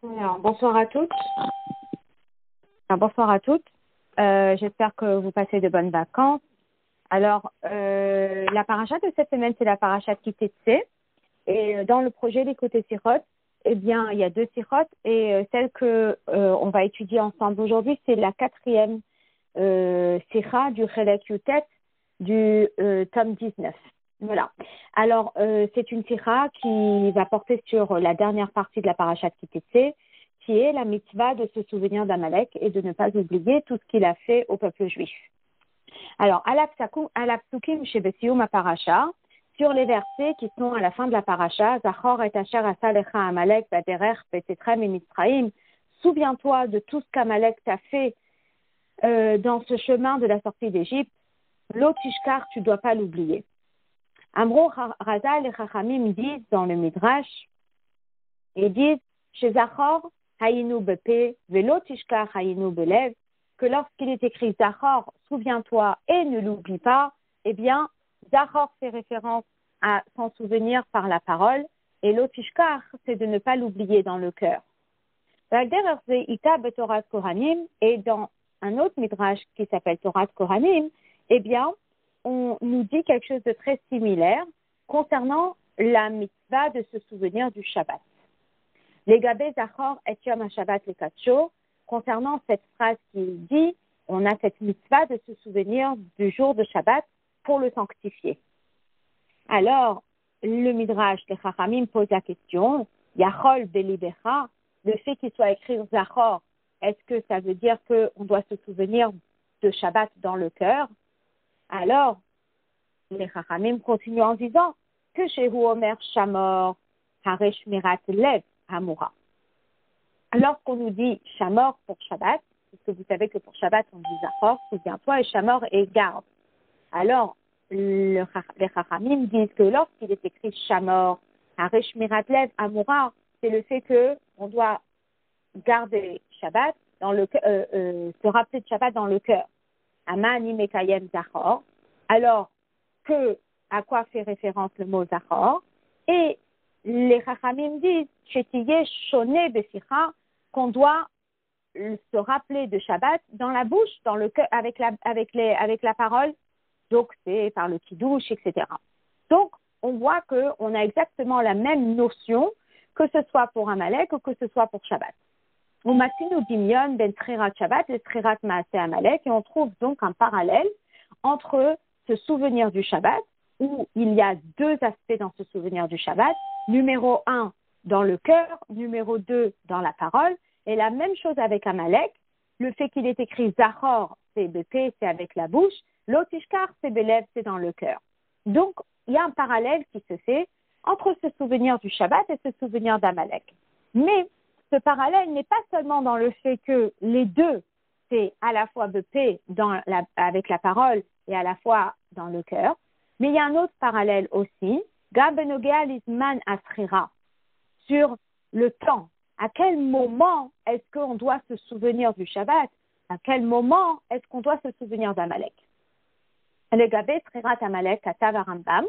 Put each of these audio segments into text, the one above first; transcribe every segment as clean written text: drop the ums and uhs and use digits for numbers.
Alors, bonsoir à toutes. Bonsoir à toutes. J'espère que vous passez de bonnes vacances. Alors, la paracha de cette semaine, c'est la paracha de Kitetsé. Et dans le projet des côtés sirotes, eh bien, il y a deux sirotes. Et celle que on va étudier ensemble aujourd'hui, c'est la quatrième sira du Chelek Yutet du tome 19. Voilà. Alors, c'est une sira qui va porter sur la dernière partie de la paracha de Kitetsé, qui est la mitzvah de se souvenir d'Amalek et de ne pas oublier tout ce qu'il a fait au peuple juif. Alors, Alapsukim chez Besium Paracha, sur les versets qui sont à la fin de la paracha, Zachor et Asher Asalecha Amalek, Baderer, Petetrem et Mitzraim, souviens-toi de tout ce qu'Amalek t'a fait dans ce chemin de la sortie d'Égypte. L'Otishkar, tu ne dois pas l'oublier. Amro Razal et Chachamim disent dans le Midrash, ils disent chez Zachor, Hayinu Bepe, Velo Tishkar Hayinu Belev, que lorsqu'il est écrit Zachor, souviens-toi et ne l'oublie pas, eh bien, Zachor fait référence à s'en souvenir par la parole, et l'Otishkar, c'est de ne pas l'oublier dans le cœur. Et dans un autre midrash qui s'appelle Torah Kohanim, eh bien, on nous dit quelque chose de très similaire concernant la mitzvah de se souvenir du Shabbat. Les Gabé Zachor et Yom HaShabbat le Katsho, concernant cette phrase qui dit, on a cette mitzvah de se souvenir du jour de Shabbat pour le sanctifier. Alors, le Midrash, les Chachamim pose la question, Yachol Belibecha, le fait qu'il soit écrit Zachor, est-ce que ça veut dire qu'on doit se souvenir de Shabbat dans le cœur? Alors, les Chachamim continuent en disant que chez Omer Shamor, Haresh Mirat Lev, Hamura. Lorsqu'on nous dit Shamor pour Shabbat, parce que vous savez que pour Shabbat on dit Zachor, souviens-toi, et Shamor est garde. Alors, les Chachamim disent que lorsqu'il est écrit Shamor, Haresh Mirat Lev, Hamura, c'est le fait qu'on doit garder Shabbat dans le se rappeler de Shabbat dans le cœur. Amani Mekayem Zachor. Alors, à quoi fait référence le mot Zachor? Et les Chachamim disent, Chetiye Shone Besicha, qu'on doit se rappeler de Shabbat dans la bouche, dans le cœur, avec la parole. Donc, c'est par le kiddush, etc. Donc, on voit qu'on a exactement la même notion, que ce soit pour Amalek ou que ce soit pour Shabbat. On matinu dimion ben trirat Shabbat et trirat maaseh Amalek, et on trouve donc un parallèle entre ce souvenir du Shabbat, où il y a deux aspects dans ce souvenir du Shabbat. Numéro 1, dans le cœur. Numéro 2, dans la parole. Et la même chose avec Amalek. Le fait qu'il est écrit Zachor, c'est BP, c'est avec la bouche. L'Otishkar, c'est Belev, c'est dans le cœur. Donc, il y a un parallèle qui se fait entre ce souvenir du Shabbat et ce souvenir d'Amalek. Mais ce parallèle n'est pas seulement dans le fait que les deux, c'est à la fois BP avec la parole et à la fois dans le cœur. Mais il y a un autre parallèle aussi, Gabenogea Lisman Asrira, sur le temps. À quel moment est-ce qu'on doit se souvenir du Shabbat? À quel moment est-ce qu'on doit se souvenir d'Amalek? Le Gabé Trirat Amalek Katav Rambam,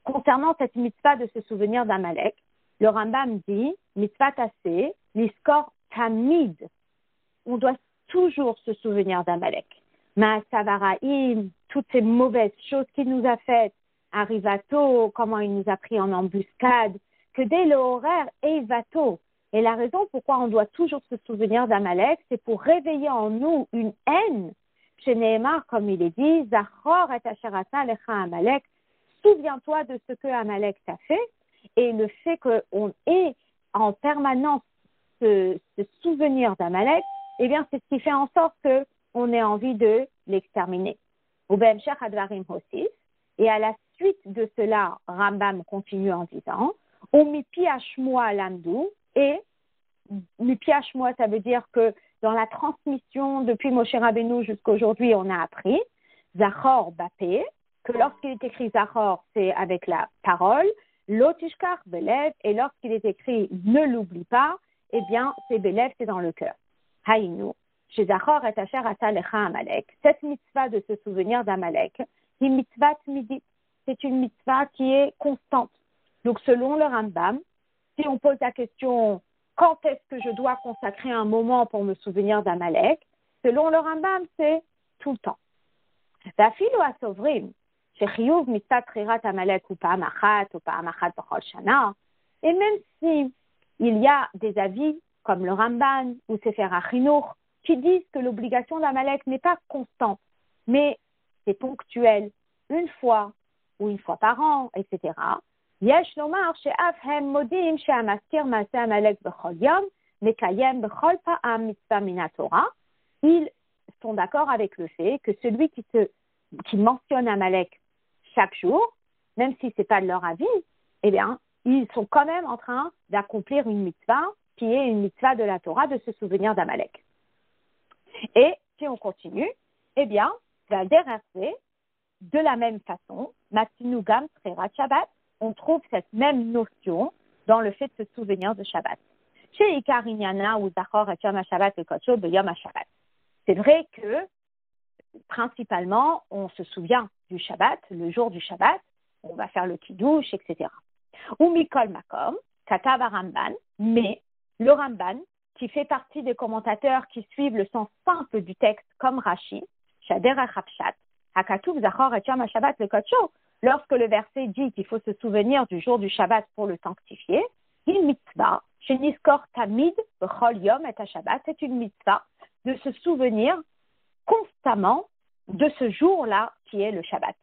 concernant cette mitzvah de se souvenir d'Amalek, le Rambam dit, mitzvah tassé, l'iskor tamid. On doit toujours se souvenir d'Amalek. Ma'asavaraim, toutes ces mauvaises choses qu'il nous a faites, Arrivato, comment il nous a pris en embuscade, que dès le horaire, Eivato. Et la raison pourquoi on doit toujours se souvenir d'Amalek, c'est pour réveiller en nous une haine. Chez Nehemar, comme il est dit, Zachor et Asherata lecha Amalek, souviens-toi de ce que Amalek t'a fait, et le fait qu'on ait en permanence ce souvenir d'Amalek, eh bien, c'est ce qui fait en sorte qu'on ait envie de l'exterminer. Et à la suite de cela, Rambam continue en disant, Mipi Hashmoa Lamdou, et Mipi Hashmoa, ça veut dire que dans la transmission depuis Moshe Rabbeinu jusqu'à aujourd'hui, on a appris, Zachor Bapé, que lorsqu'il est écrit Zachor, c'est avec la parole, L'Otishkar Belev, et lorsqu'il est écrit ne l'oublie pas, eh bien, c'est Belev, c'est dans le cœur. Haïnou, chez Zachor et Asher Ata Lecha Amalek. Cette mitzvah de se souvenir d'Amalek, c'est mitzvah tmidit. C'est une mitzvah qui est constante. Donc, selon le Rambam, si on pose la question quand est-ce que je dois consacrer un moment pour me souvenir d'Amalek? Selon le Rambam, c'est tout le temps. ואפילו הסוברים שחיוב מצוות בחירת עמלק הוא פעם אחת בכל שנה, et même si il y a des avis comme le Ramban ou Sefer HaChinuch qui disent que l'obligation d'Amalek n'est pas constante, mais c'est ponctuel, une fois ou une fois par an, etc. יש לומר שאף הם מודים שהמזכיר מעשה עמלק בכל יום מקיים בכל פעם מצווה מן התורה. Ils sont d'accord avec le fait que celui qui mentionne Amalek chaque jour, même si ce n'est pas de leur avis, eh bien, ils sont quand même en train d'accomplir une mitzvah qui est une mitzvah de la Torah, de se souvenir d'Amalek. Et si on continue, eh bien, la déracer, de la même façon, Matinugam Srerat Shabbat, on trouve cette même notion dans le fait de se souvenir de Shabbat. Chez Ikar Inyana ou Zachor et Yom HaShabbat et Kodsho B'Yom HaShabbat. C'est vrai que, principalement, on se souvient du Shabbat, le jour du Shabbat, on va faire le Kiddush, etc. Ou Mikol Makom, Katav Ramban, mais le Ramban, qui fait partie des commentateurs qui suivent le sens simple du texte comme Rashi, Shader HaChapshat, Hakatuv Zachor et Yom HaShabbat le Kodsho, lorsque le verset dit qu'il faut se souvenir du jour du Shabbat pour le sanctifier, il mitzvah, chez Niskor Tamid, B'chol Yom et HaShabbat, c'est une mitzvah de se souvenir constamment de ce jour-là qui est le Shabbat.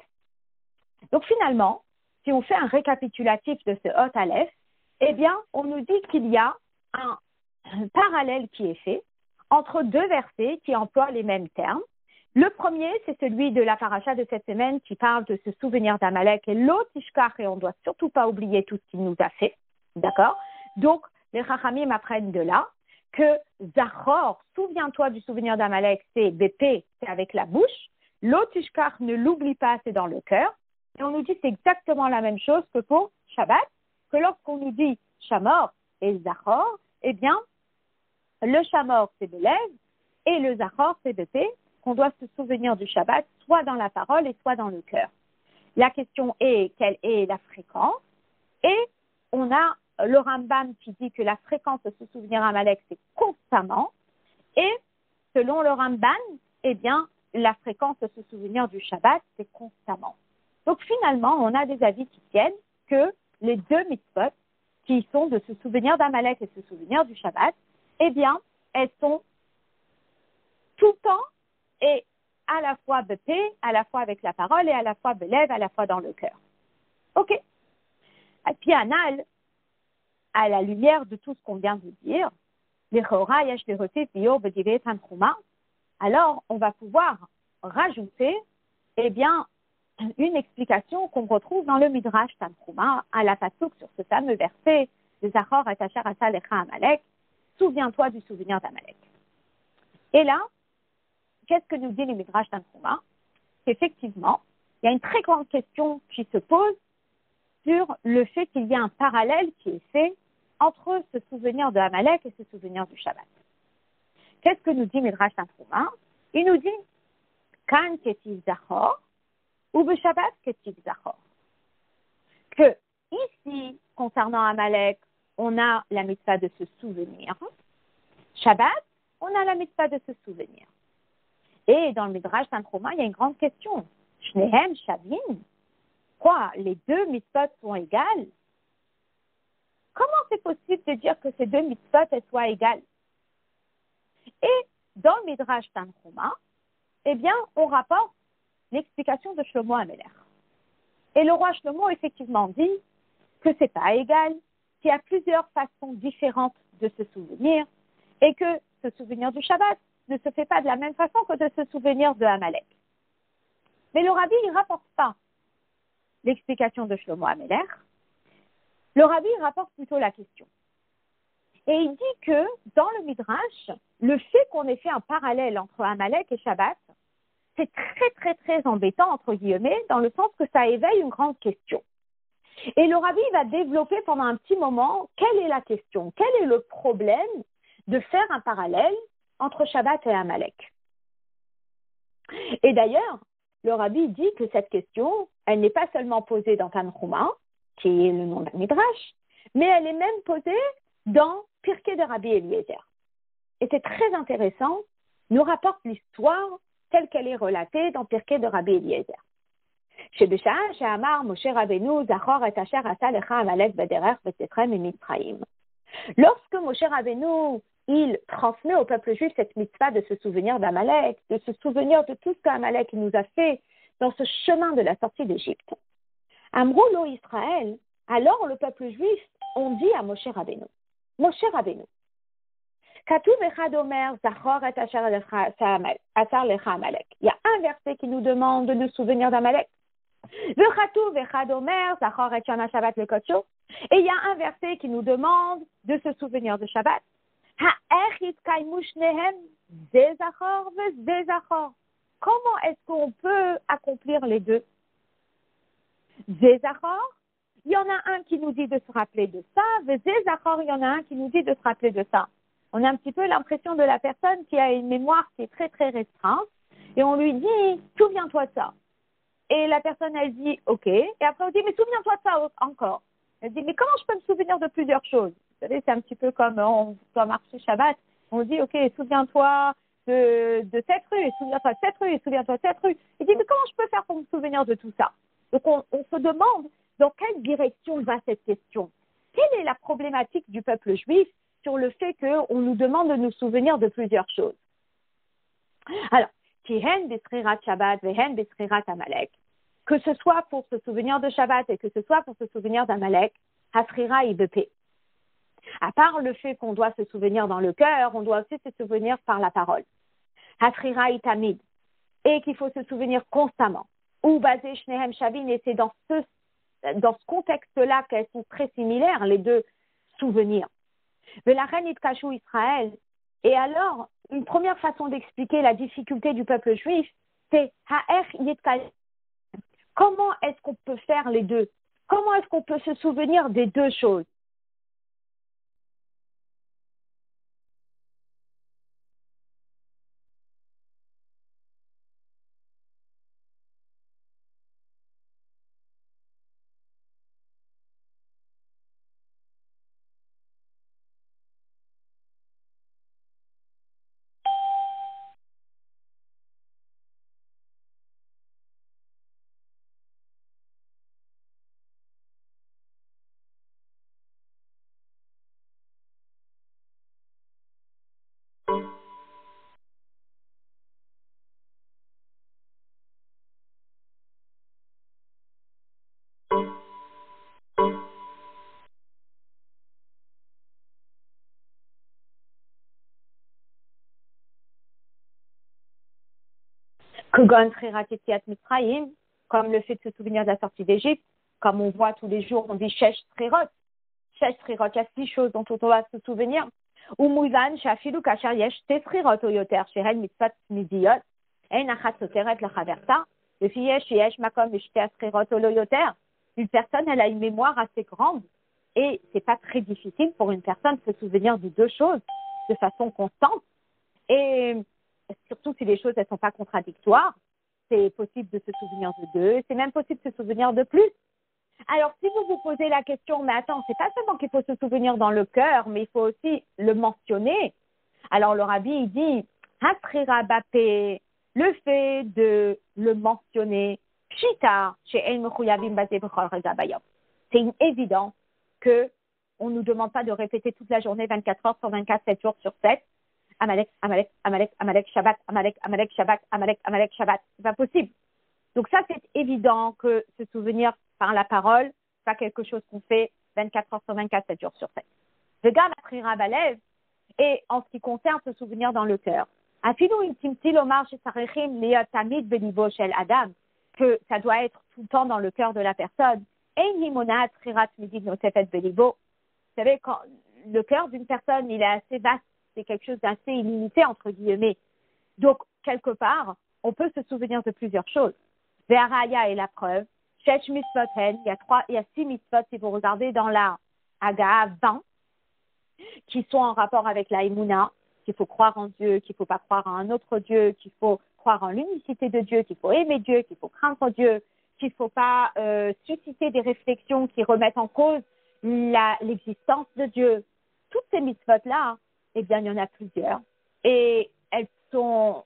Donc finalement, si on fait un récapitulatif de ce Hot Aleph, eh bien, on nous dit qu'il y a un parallèle qui est fait entre deux versets qui emploient les mêmes termes. Le premier, c'est celui de la paracha de cette semaine qui parle de se souvenir d'Amalek et l'autre Ishkar, et on ne doit surtout pas oublier tout ce qu'il nous a fait. D'accord? Donc, les Chachamim apprennent de là que Zachor, souviens-toi du souvenir d'Amalek, c'est BP, c'est avec la bouche. L'autre Ishkar, ne l'oublie pas, c'est dans le cœur. Et on nous dit c'est exactement la même chose que pour Shabbat, que lorsqu'on nous dit Shamor et Zachor, eh bien, le Shamor, c'est de lèvres, et le Zachor, c'est de paix, qu'on doit se souvenir du Shabbat, soit dans la parole et soit dans le cœur. La question est, quelle est la fréquence? Et on a le Rambam qui dit que la fréquence de se souvenir à Amalek, c'est constamment, et selon le Ramban, eh bien, la fréquence de se souvenir du Shabbat, c'est constamment. Donc finalement, on a des avis qui tiennent que les deux mitzvot, qui sont de se souvenir d'Amalek et se souvenir du Shabbat, eh bien, elles sont tout le temps et à la fois bepé, à la fois avec la parole et à la fois belev, à la fois dans le cœur. Ok. Et puis Anal, à la lumière de tout ce qu'on vient de dire, alors on va pouvoir rajouter, eh bien, une explication qu'on retrouve dans le Midrash Tanchuma, à la Pasuk sur ce fameux verset de Zachor et Asher Asa Lecha Amalek, souviens-toi du souvenir d'Amalek. Et là, qu'est-ce que nous dit le Midrash Tanchuma? Qu'effectivement, il y a une très grande question qui se pose sur le fait qu'il y a un parallèle qui est fait entre ce souvenir de Amalek et ce souvenir du Shabbat. Qu'est-ce que nous dit Midrash Tanchuma? Il nous dit Kan ketiv Zachor ou Shabbat ketiv Zachor. Que ici, concernant Amalek, on a la mitzvah de se souvenir. Shabbat, on a la mitzvah de se souvenir. Et dans le Midrash Tanchuma, il y a une grande question. Shnehem Shavim. Quoi? Les deux mitzvot sont égales? Comment c'est possible de dire que ces deux mitzvot elles soient égales? Et dans le Midrash Tanchuma, eh bien, on rapporte l'explication de Shlomo Ameler. Et le roi Shlomo, effectivement, dit que c'est pas égal, qu'il y a plusieurs façons différentes de se souvenir, et que se souvenir du Shabbat ne se fait pas de la même façon que de se souvenir de Amalek. Mais le rabbi, il ne rapporte pas l'explication de Shlomo Ameler. Le rabbi, il rapporte plutôt la question. Et il dit que dans le Midrash, le fait qu'on ait fait un parallèle entre Amalek et Shabbat, c'est très, très, très embêtant, entre guillemets, dans le sens que ça éveille une grande question. Et le rabbi va développer pendant un petit moment quelle est la question, quel est le problème de faire un parallèle entre Shabbat et Amalek. Et d'ailleurs, le rabbi dit que cette question, elle n'est pas seulement posée dans Tanchuma, qui est le nom d'un Midrash, mais elle est même posée dans Pirkei de Rabbi Eliezer. Et c'est très intéressant, nous rapporte l'histoire telle qu'elle est relatée dans Pirkei de Rabbi Eliezer. שבשעה שאמר משה רבנו זכור את אשר עשה לך עמלק בדרך בצאתכם ממצרים. Lorsque Moshe Rabbeinu, il transmet au peuple juif cette mitzvah de se souvenir d'Amalek, de se souvenir de tout ce qu'Amalek nous a fait dans ce chemin de la sortie d'Égypte. Amrou lo Israël, alors le peuple juif, on dit à Moshe Rabbeinu, Katuv echad omer zachor et asher lecha Amalek. Il y a un verset qui nous demande de nous souvenir d'Amalek. Vechatuv echad omer zachor et shana Shabbat lekodsho. Et il y a un verset qui nous demande de se souvenir de Shabbat. Ha'ech yitkaimu shnehem ze zachor ve ze zachor. Comment est-ce qu'on peut accomplir les deux? Ze zachor, il y en a un qui nous dit de se rappeler de ça, ve ze zachor, il y en a un qui nous dit de se rappeler de ça. On a un petit peu l'impression de la personne qui a une mémoire qui est très très restreinte et on lui dit « souviens-toi de ça ». Et la personne elle dit « ok » et après on dit « mais souviens-toi de ça encore ». Elle dit « mais comment je peux me souvenir de plusieurs choses ?» Vous savez, c'est un petit peu comme on doit marcher Shabbat. On dit « ok, souviens-toi de cette rue, souviens-toi de cette rue, souviens-toi de cette rue ». Il dit « mais comment je peux faire pour me souvenir de tout ça ?» Donc on se demande dans quelle direction va cette question. Quelle est la problématique du peuple juif sur le fait qu'on nous demande de nous souvenir de plusieurs choses. Alors, Kihen Besrirat Shabbat, Vehen Besrirat Amalek, que ce soit pour se souvenir de Shabbat et que ce soit pour se souvenir d'Amalek, Hasrira Ibepe. À part le fait qu'on doit se souvenir dans le cœur, on doit aussi se souvenir par la parole. Hasrira Itamid, et qu'il faut se souvenir constamment. Ou Bazé Shnehem Shavin, et c'est dans ce contexte-là qu'elles sont très similaires, les deux souvenirs. Israël. Et alors, une première façon d'expliquer la difficulté du peuple juif, c'est comment est-ce qu'on peut faire les deux? Comment est-ce qu'on peut se souvenir des deux choses? Comme le fait de se souvenir de la sortie d'Égypte, comme on voit tous les jours, on dit Shesh Srirot. Shesh Srirot, il y a 6 choses dont on doit se souvenir. Ou Muzan, Shafilu Kasher Yesh Tesrirot Oyoter, Shehen Mitzvat Midiyot, En Achat Soteret Lachaverta, le Fiyesh Yesh Makom Vishte Srirot Oyoter. Une personne, elle a une mémoire assez grande et c'est pas très difficile pour une personne de se souvenir de deux choses de façon constante. Et surtout si les choses ne sont pas contradictoires, c'est possible de se souvenir de deux, c'est même possible de se souvenir de plus. Alors, si vous vous posez la question, mais attends, c'est pas seulement qu'il faut se souvenir dans le cœur, mais il faut aussi le mentionner. Alors, le rabbi, il dit, Hasrira Bapé, le fait de le mentionner, Pshita, chez El Mechuyavim Basé Bechol Reza Bayom. C'est une évidence que on ne nous demande pas de répéter toute la journée, 24 heures sur 24, 7 jours sur 7, Amalek, Amalek, Amalek, Amalek, Shabbat, Amalek, Amalek, Shabbat, Amalek, Amalek, Shabbat. C'est pas possible. Donc ça, c'est évident que se souvenir par la parole, c'est pas quelque chose qu'on fait 24 heures sur 24, 7 jours sur 7. Le gars m'attrira Balev, et en ce qui concerne se souvenir dans le cœur, Afinou intimtil omar chez Sarechim liot tamid belibo shel Adam, que ça doit être tout le temps dans le cœur de la personne. Ein himona atrirat midid notefet belibo. Vous savez, quand le cœur d'une personne, il est assez vaste, c'est quelque chose d'assez illimité, entre guillemets. Donc, quelque part, on peut se souvenir de plusieurs choses. Ve'araya est la preuve. Shesh mitzvot hen, il y a 6 mitzvot, si vous regardez dans la Haga 20, qui sont en rapport avec la Emouna, qu'il faut croire en Dieu, qu'il ne faut pas croire en un autre Dieu, qu'il faut croire en l'unicité de Dieu, qu'il faut aimer Dieu, qu'il faut craindre Dieu, qu'il ne faut pas susciter des réflexions qui remettent en cause l'existence de Dieu. toutes ces mitzvot-là, eh bien, il y en a plusieurs. Et elles sont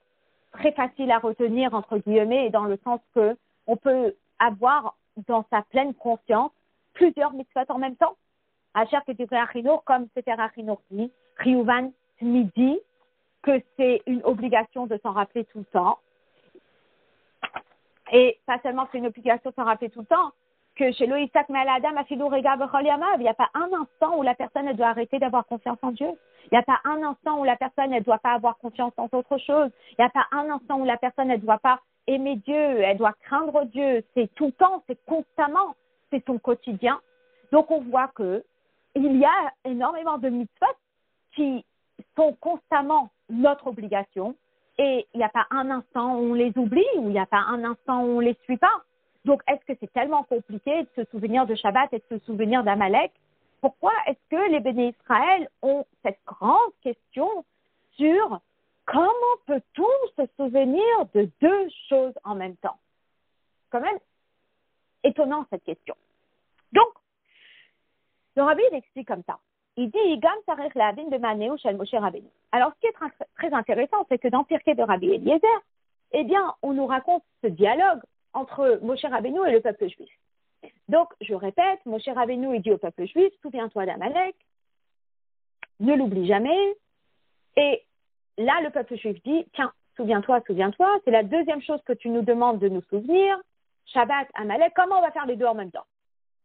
très faciles à retenir, entre guillemets, dans le sens que on peut avoir dans sa pleine conscience plusieurs mitzvot en même temps. Asher Kedivre Achinour, comme Sefer Achinour dit, Riyuvan Tmidi, que c'est une obligation de s'en rappeler tout le temps. Et pas seulement que c'est une obligation de s'en rappeler tout le temps, que chez Loïsak Maladam, Afilou Rega Bechol Yamav, il n'y a pas un instant où la personne elle doit arrêter d'avoir confiance en Dieu. Il n'y a pas un instant où la personne elle ne doit pas avoir confiance en autre chose. Il n'y a pas un instant où la personne elle ne doit pas aimer Dieu, elle doit craindre Dieu. C'est tout le temps, c'est constamment, c'est son quotidien. Donc on voit que il y a énormément de mitzvot qui sont constamment notre obligation et il n'y a pas un instant où on les oublie ou il n'y a pas un instant où on ne les suit pas. Donc, est-ce que c'est tellement compliqué de se souvenir de Shabbat et de se souvenir d'Amalek? Pourquoi est-ce que les béné Israël ont cette grande question sur comment peut-on se souvenir de deux choses en même temps? Quand même étonnant cette question. Donc, le Rabbi il explique comme ça. Il dit Igam Sarech Lehavin B'Maneu Shel Moshe Rabbeinu. Alors, ce qui est très intéressant, c'est que dans Pirkei de Rabbi Eliezer, eh bien, on nous raconte ce dialogue entre Moshe Rabbeinu et le peuple juif. Donc, je répète, Moshe Rabbeinu, il dit au peuple juif, souviens-toi d'Amalek, ne l'oublie jamais. Et là, le peuple juif dit, tiens, souviens-toi, c'est la deuxième chose que tu nous demandes de nous souvenir, Shabbat, Amalek, comment on va faire les deux en même temps?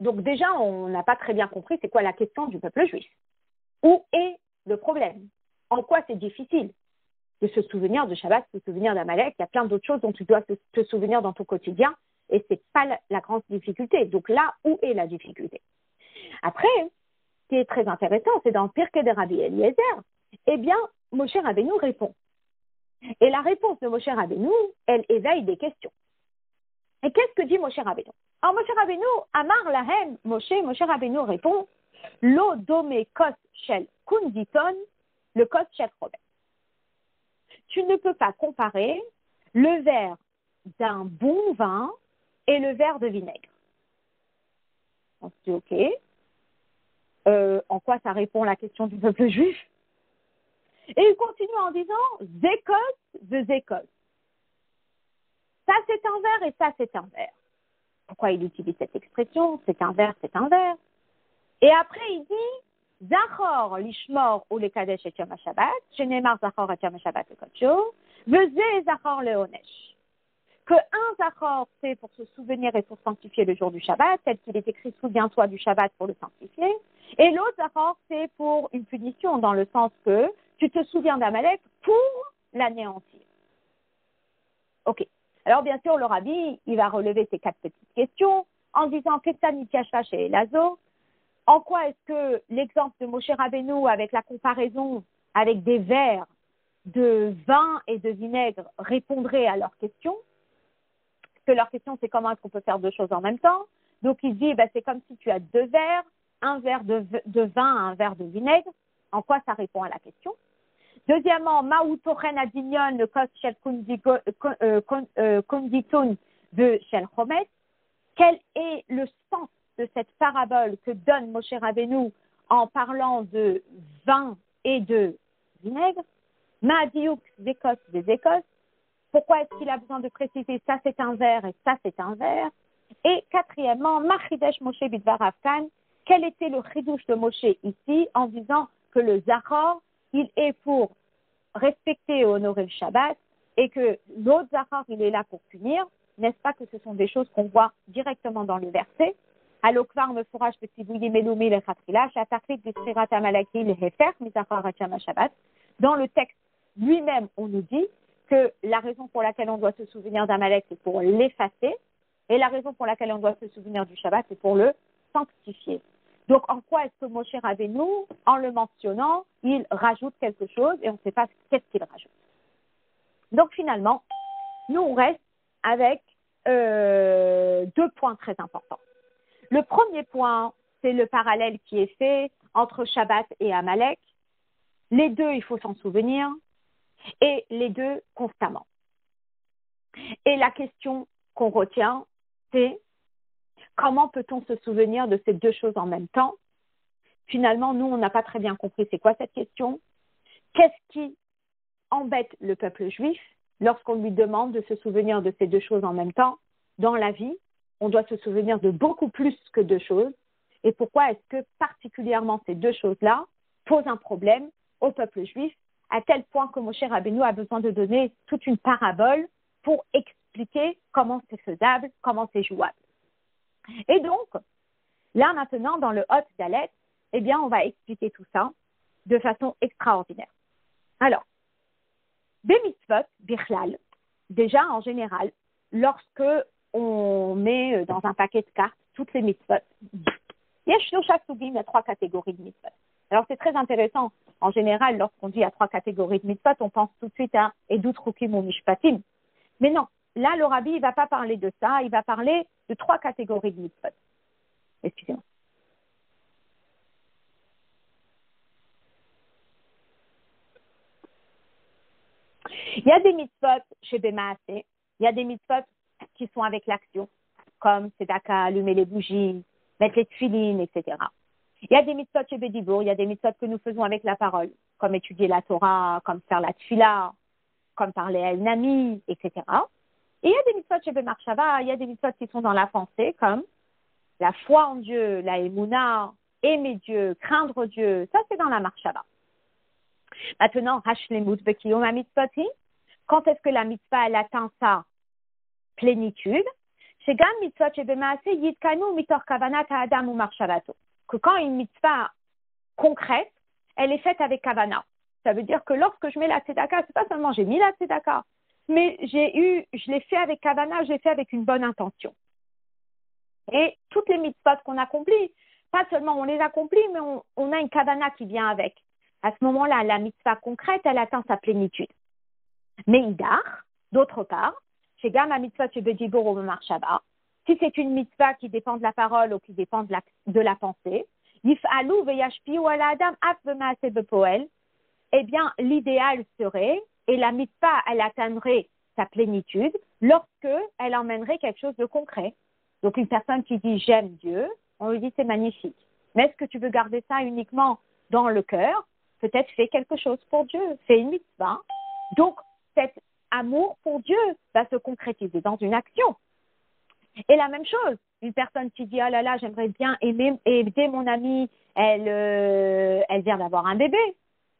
Donc déjà, on n'a pas très bien compris c'est quoi la question du peuple juif. Où est le problème? En quoi c'est difficile de se souvenir de Shabbat, de se souvenir d'Amalek? Il y a plein d'autres choses dont tu dois te souvenir dans ton quotidien et ce n'est pas la grande difficulté. Donc là, où est la difficulté? Après, ce qui est très intéressant, c'est dans le Pirkei de Rabbi Eliezer, eh bien, Moshe Rabbeinu répond. Et la réponse de Moshe Rabbeinu, elle éveille des questions. Et qu'est-ce que dit Moshe Rabbeinu? Alors Moshe Rabbeinu, Amar Lahem, Moshe Rabbeinu répond, Lo dome kos shel kunditon, le kos shel robert. Tu ne peux pas comparer le verre d'un bon vin et le verre de vinaigre. On se dit, ok. En quoi ça répond à la question du peuple juif? Et il continue en disant, Zekos de Zekos. Ça, c'est un verre et ça, c'est un verre. Pourquoi il utilise cette expression? C'est un verre, c'est un verre. Et après, il dit, Zachor lishmor ou le kadesh et yom ha-shabbat, shenemar Zachor et yom ha-shabbat le kodsho, veze Zachor le onesh. Que un Zachor, c'est pour se souvenir et pour sanctifier le jour du Shabbat, tel qu'il est écrit, souviens-toi du Shabbat pour le sanctifier. Et l'autre Zachor, c'est pour une punition, dans le sens que tu te souviens d'Amalek pour l'anéantir. Ok. Alors, bien sûr, le Rabbi, il va relever ces 4 petites questions en disant qu'est-ce que chez Lazo? En quoi est-ce que l'exemple de Moshe Rabbeinu avec la comparaison avec des verres de vin et de vinaigre répondrait à leurs questions? Parce que leur question, c'est comment est-ce qu'on peut faire deux choses en même temps? Donc, il dit, c'est comme si tu as 2 verres, un verre de vin, un verre de vinaigre. En quoi ça répond à la question? Deuxièmement, Maou Tochen Adignon, le kos shel konditun de shel chomet. Quel est le sens de cette parabole que donne Moshe Rabbeinu en parlant de vin et de vinaigre? Ma'adiouk zekos des zekos. Pourquoi est-ce qu'il a besoin de préciser ça c'est un verre et ça c'est un verre? Et quatrièmement, Machidesh Moshe bidvar Afkan. Quel était le chidouche de Moshe ici en disant que le Zachor, il est pour respecter et honorer le Shabbat et que l'autre Zachor, il est là pour punir? N'est-ce pas que ce sont des choses qu'on voit directement dans le verset? Alokvar me fourrage petit bouilli meloumi le chatrila, chataklit distrirat amalaki le hefer, misachar hachama Shabbat. Dans le texte lui-même, on nous dit que la raison pour laquelle on doit se souvenir d'Amalek, c'est pour l'effacer, et la raison pour laquelle on doit se souvenir du Shabbat, c'est pour le sanctifier. Donc, en quoi est-ce que Moshe Rabbeinu, en le mentionnant, il rajoute quelque chose et on ne sait pas qu'est-ce qu'il rajoute. Donc, finalement, nous, on reste avec 2 points très importants. Le premier point, c'est le parallèle qui est fait entre Shabbat et Amalek. Les deux, il faut s'en souvenir, et les deux constamment. Et la question qu'on retient, c'est comment peut-on se souvenir de ces deux choses en même temps? Finalement, nous, on n'a pas très bien compris c'est quoi cette question. Qu'est-ce qui embête le peuple juif lorsqu'on lui demande de se souvenir de ces deux choses en même temps? Dans la vie, on doit se souvenir de beaucoup plus que deux choses. Et pourquoi est-ce que particulièrement ces deux choses-là posent un problème au peuple juif, à tel point que Moshe Rabbeinu a besoin de donner toute une parabole pour expliquer comment c'est faisable, comment c'est jouable. Et donc, là maintenant, dans le Hot Dalet, eh bien, on va expliquer tout ça de façon extraordinaire. Alors, des mitzvot, bichlal, déjà en général, lorsque on met dans un paquet de cartes toutes les mitzvot, il y a trois catégories de mitzvot. Alors, c'est très intéressant. En général, lorsqu'on dit il y a trois catégories de mitzvot, on pense tout de suite à Edut Rukim ou Mishpatim. Mais non, là, le rabbi, il ne va pas parler de ça, il va parler de trois catégories de mitzvot. Excusez-moi. Il y a des mitzvot chez Bemaase, il y a des mitzvot qui sont avec l'action, comme Tzedaka, allumer les bougies, mettre les tefilines, etc. Il y a des mitzvot chez Bedibour, il y a des mitzvot que nous faisons avec la parole, comme étudier la Torah, comme faire la tefila, comme parler à une amie, etc. Et il y a des mitzvot chez Bemarshava, il y a des mitzvot qui sont dans la pensée, comme la foi en Dieu, la émouna, aimer Dieu, craindre Dieu, ça c'est dans la marshava. Maintenant, hashlemut bekiyom ha-mitzvoti, quand est-ce que la mitzvah elle atteint sa plénitude? Chez Gam mitzvot chez Bemaase yitkanu mitor kavanat ha'adam ou marshavato. Que quand une mitzvah concrète, elle est faite avec kavana. Ça veut dire que lorsque je mets la tzedaka, c'est pas seulement j'ai mis la tzedaka, mais je l'ai fait avec kavana, je l'ai fait avec une bonne intention. Et toutes les mitzvot qu'on accomplit, pas seulement on les accomplit, mais on a une kavana qui vient avec. À ce moment-là, la mitzvah concrète, elle atteint sa plénitude. Mais idar, d'autre part, chez Gam mitzvah chez Bedibour ou Marshava, si c'est une mitzvah qui dépend de la parole ou qui dépend de la pensée, yif'alu veyashpiu ala adam af b'maaseh bepoel, eh bien, l'idéal serait, et la mitzvah, elle atteindrait sa plénitude, lorsque elle emmènerait quelque chose de concret. Donc, une personne qui dit « j'aime Dieu », on lui dit « c'est magnifique ». Mais est-ce que tu veux garder ça uniquement dans le cœur? Peut-être fais quelque chose pour Dieu, fais une mitzvah. Donc, cet amour pour Dieu va se concrétiser dans une action. Et la même chose, une personne qui dit « oh là là, j'aimerais bien aider mon amie, elle vient d'avoir un bébé ».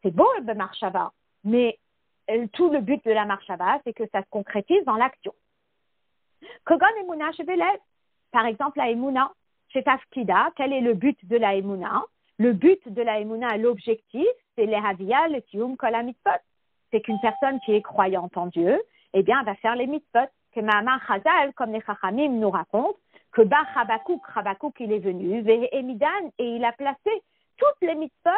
C'est beau le marshava, mais tout le but de la marshava, c'est que ça se concrétise dans l'action. Kogon Emouna chez Belez, par exemple la Emouna chez Tafkida, quel est le but de la Emouna? Le but de la Emouna, l'objectif, c'est l'Ehavia, le Kiyum Kol HaMitzvot. C'est qu'une personne qui est croyante en Dieu, eh bien, va faire les mitzvot. Que Mahamar Chazal, comme les Chachamim nous racontent, que Bar Chabakouk, il est venu, Emidan, et il a placé toutes les mitzvot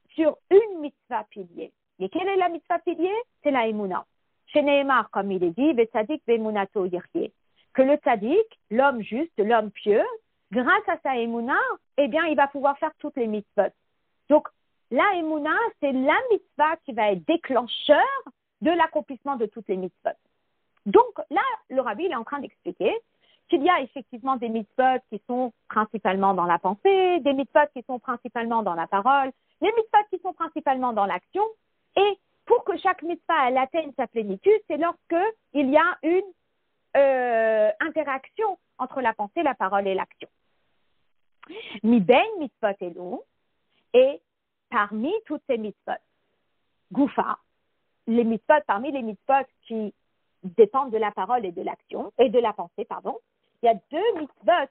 sur une mitzvah pilier. Et quelle est la mitzvah pilier? C'est la Emouna. Chez Nehemar, comme il est dit, Betzadik Bemunato Yirye, que le tzadik, l'homme juste, l'homme pieux, grâce à sa Emouna, eh bien, il va pouvoir faire toutes les mitzvot. Donc, la Emouna, c'est la mitzvah qui va être déclencheur de l'accomplissement de toutes les mitzvot. Donc, là, le rabbi, il est en train d'expliquer qu'il y a effectivement des mitzvot qui sont principalement dans la pensée, des mitzvot qui sont principalement dans la parole, les mitzvot qui sont principalement dans l'action, et pour que chaque mitzvah elle atteigne sa plénitude, c'est lorsque il y a une interaction entre la pensée, la parole et l'action. Mi ben mitzvot elu, et parmi toutes ces mitzvot, goufa, parmi les mitzvot qui dépendent de la parole et de l'action, et de la pensée, pardon, il y a deux mitzvot,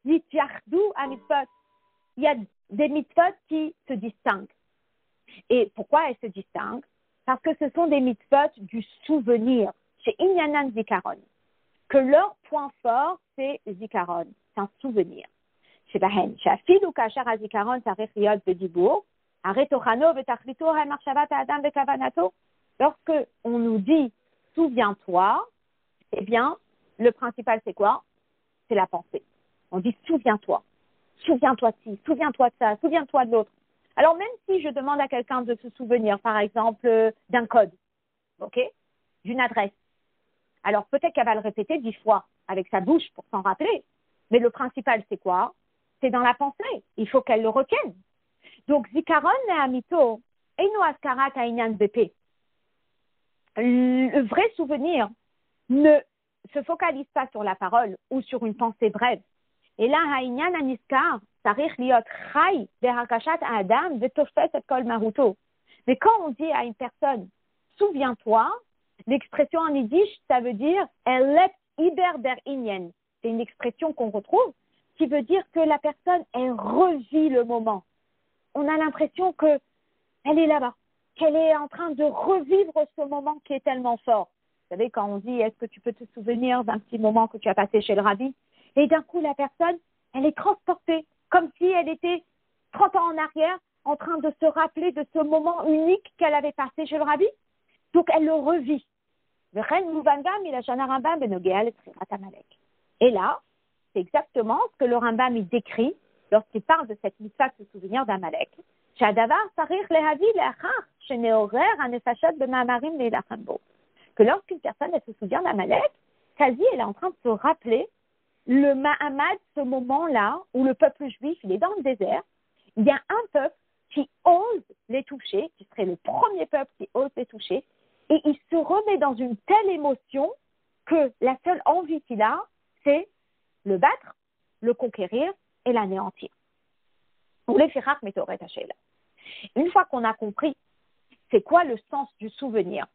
yitziachdu à mitzvot. Il y a des mitzvot qui se distinguent. Et pourquoi elles se distinguent? Parce que ce sont des mitzvot du souvenir, chez Inyanan Zikaron, que leur point fort, c'est Zikaron, c'est un souvenir. Chez Bahen, chez Afid ou Kasher à Zikaron, Tarech Yod Bedibour, Aretochano, Betachlito, Hamarshavat Adam Bekavanato. Lorsque on nous dit souviens-toi, eh bien, le principal c'est quoi? C'est la pensée. On dit souviens-toi. Souviens-toi de ci, souviens-toi de ça, souviens-toi de l'autre. Alors, même si je demande à quelqu'un de se souvenir, par exemple, d'un code, ok, d'une adresse, alors peut-être qu'elle va le répéter 10 fois avec sa bouche pour s'en rappeler. Mais le principal, c'est quoi? C'est dans la pensée. Il faut qu'elle le retienne. Donc, Zikaron Nehamito, Eino Askarat Aïnyan BP. Le vrai souvenir ne se focalise pas sur la parole ou sur une pensée brève. Et là, Haïnyan Aniskar, Sarich Liot Chai, Berakashat Adam, Vetofet et Kol Maruto. Mais quand on dit à une personne, souviens-toi, l'expression en yiddish, ça veut dire Elep Iber der Inyen. C'est une expression qu'on retrouve qui veut dire que la personne, elle revit le moment. On a l'impression qu'elle est là-bas, qu'elle est en train de revivre ce moment qui est tellement fort. Vous savez, quand on dit, est-ce que tu peux te souvenir d'un petit moment que tu as passé chez le rabbi? Et d'un coup, la personne, elle est transportée, comme si elle était 30 ans en arrière, en train de se rappeler de ce moment unique qu'elle avait passé chez le rabbi. Donc, elle le revit. Et là, c'est exactement ce que le Rambam il décrit lorsqu'il parle de cette mitzvah de se souvenir d'Amalek. Que lorsqu'une personne elle se souvient d'Amalek, quasi elle est en train de se rappeler le Mahamad, ce moment-là où le peuple juif il est dans le désert. Il y a un peuple qui ose les toucher, qui serait le premier peuple qui ose les toucher, et il se remet dans une telle émotion que la seule envie qu'il a, c'est le battre, le conquérir et l'anéantir. Ou les firach metoret hachela. Une fois qu'on a compris c'est quoi le sens du souvenir,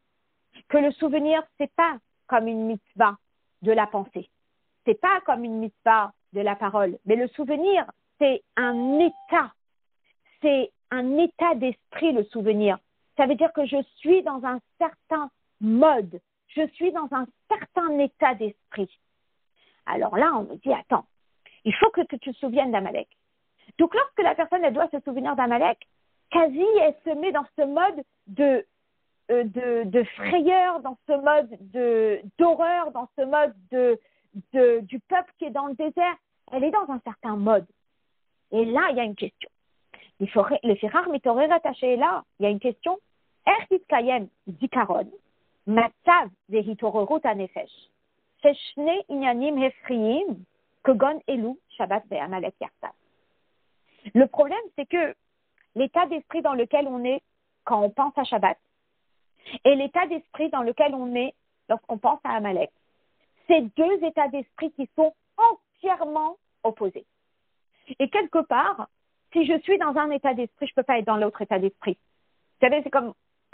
que le souvenir c'est pas comme une mitzvah de la pensée, c'est pas comme une mitzvah de la parole, mais le souvenir c'est un état d'esprit, le souvenir. Ça veut dire que je suis dans un certain mode, je suis dans un certain état d'esprit. Alors là, on me dit, attends, il faut que tu te souviennes d'Amalek. Donc lorsque la personne elle doit se souvenir d'Amalek, quasi elle se met dans ce mode de frayeur, dans ce mode d'horreur, dans ce mode du peuple qui est dans le désert. Elle est dans un certain mode. Et là, il y a une question. Le Firar Mitorer attaché là, il y a une question. Erhit Kayem Zikaron, Matzav Vehitororut Anefesh, Feshne Inyanim Hefriim, Kogon Elu, Shabbat Ve'amalek Yartav. Le problème, c'est que l'état d'esprit dans lequel on est quand on pense à Shabbat et l'état d'esprit dans lequel on est lorsqu'on pense à Amalek, c'est deux états d'esprit qui sont entièrement opposés. Et quelque part, si je suis dans un état d'esprit, je ne peux pas être dans l'autre état d'esprit. Vous savez, c'est comme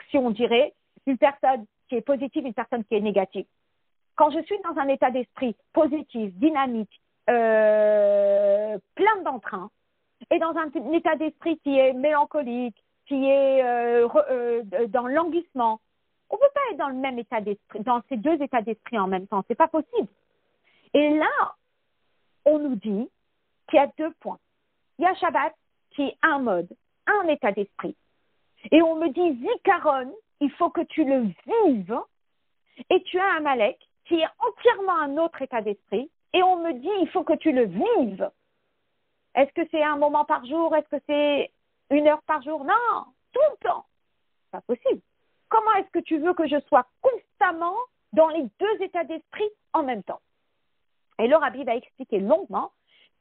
si on dirait une personne qui est positive, une personne qui est négative. Quand je suis dans un état d'esprit positif, dynamique, plein d'entrain, et dans un état d'esprit qui est mélancolique, qui est dans languissement, on ne peut pas être dans le même état d'esprit, dans ces deux états d'esprit en même temps. C'est pas possible. Et là, on nous dit qu'il y a 2 points. Il y a Shabbat qui est un mode, un état d'esprit. Et on me dit Zikaron, il faut que tu le vives. Et tu as Amalek qui est entièrement un autre état d'esprit. Et on me dit il faut que tu le vives. Est-ce que c'est un moment par jour? Est-ce que c'est 1 heure par jour? Non, tout le temps. C'est pas possible. Comment est-ce que tu veux que je sois constamment dans les 2 états d'esprit en même temps? Et le Rabbi va expliquer longuement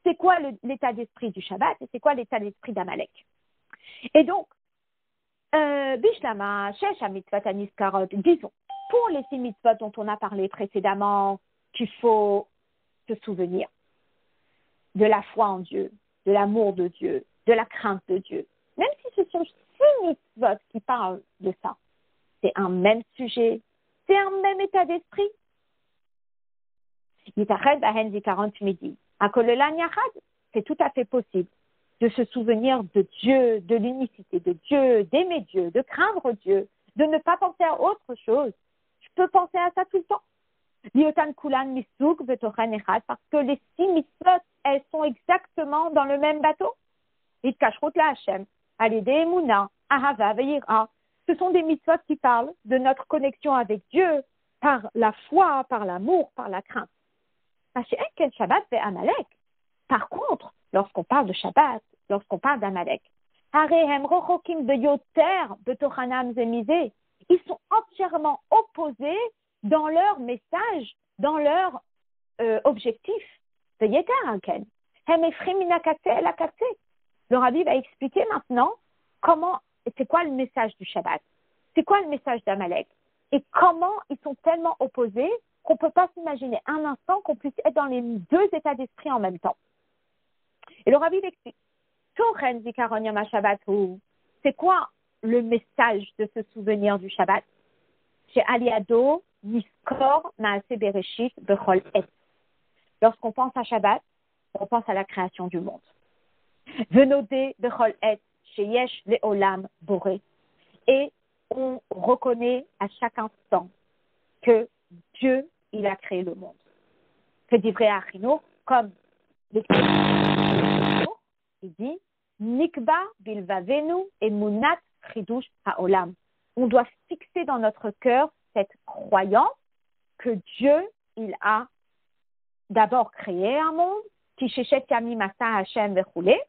c'est quoi l'état d'esprit du Shabbat et c'est quoi l'état d'esprit d'Amalek. Et donc, Bishlama, Shesh Mitzvot Aniskarot, disons, pour les 6 mitzvot dont on a parlé précédemment, qu'il faut se souvenir de la foi en Dieu, de l'amour de Dieu, de la crainte de Dieu. Même si ce sont 6 mitzvot qui parlent de ça, c'est un même sujet, c'est un même état d'esprit. Yitached Bahen Zikaron Tmidi. C'est tout à fait possible de se souvenir de Dieu, de l'unicité de Dieu, d'aimer Dieu, de craindre Dieu, de ne pas penser à autre chose. Je peux penser à ça tout le temps. Liotan Kulan Misuk Betochan Echad, parce que les 6 mitzvot, elles sont exactement dans le même bateau. Itkashrut la Hashem, Alide Emuna, Ahava Veira. Ce sont des mitzvot qui parlent de notre connexion avec Dieu par la foi, par l'amour, par la crainte. Shabbat et Amalek. Par contre, lorsqu'on parle de Shabbat, lorsqu'on parle d'Amalek, ils sont entièrement opposés dans leur message, dans leur objectif. Le Rabbi va expliquer maintenant c'est quoi le message du Shabbat? C'est quoi le message d'Amalek? Et comment ils sont tellement opposés qu'on ne peut pas s'imaginer un instant qu'on puisse être dans les deux états d'esprit en même temps. Et le Rabbi explique, Tochen Zikaron Yom HaShabbat, c'est quoi le message de ce souvenir du Shabbat? Chez Aliado, Niskor, Maaseh Bereshit, Bechol Et. Lorsqu'on pense à Shabbat, on pense à la création du monde. Venodé, Bechol Et, chez Yesh Leolam Boré. Et on reconnaît à chaque instant que Dieu, il a créé le monde. Que dit vrai Achino, comme il dit, Nikba bilvavenu emunat chidush haolam. On doit fixer dans notre cœur cette croyance que Dieu, il a d'abord créé un monde, qui shechet yamim asa Hashem vechoulé,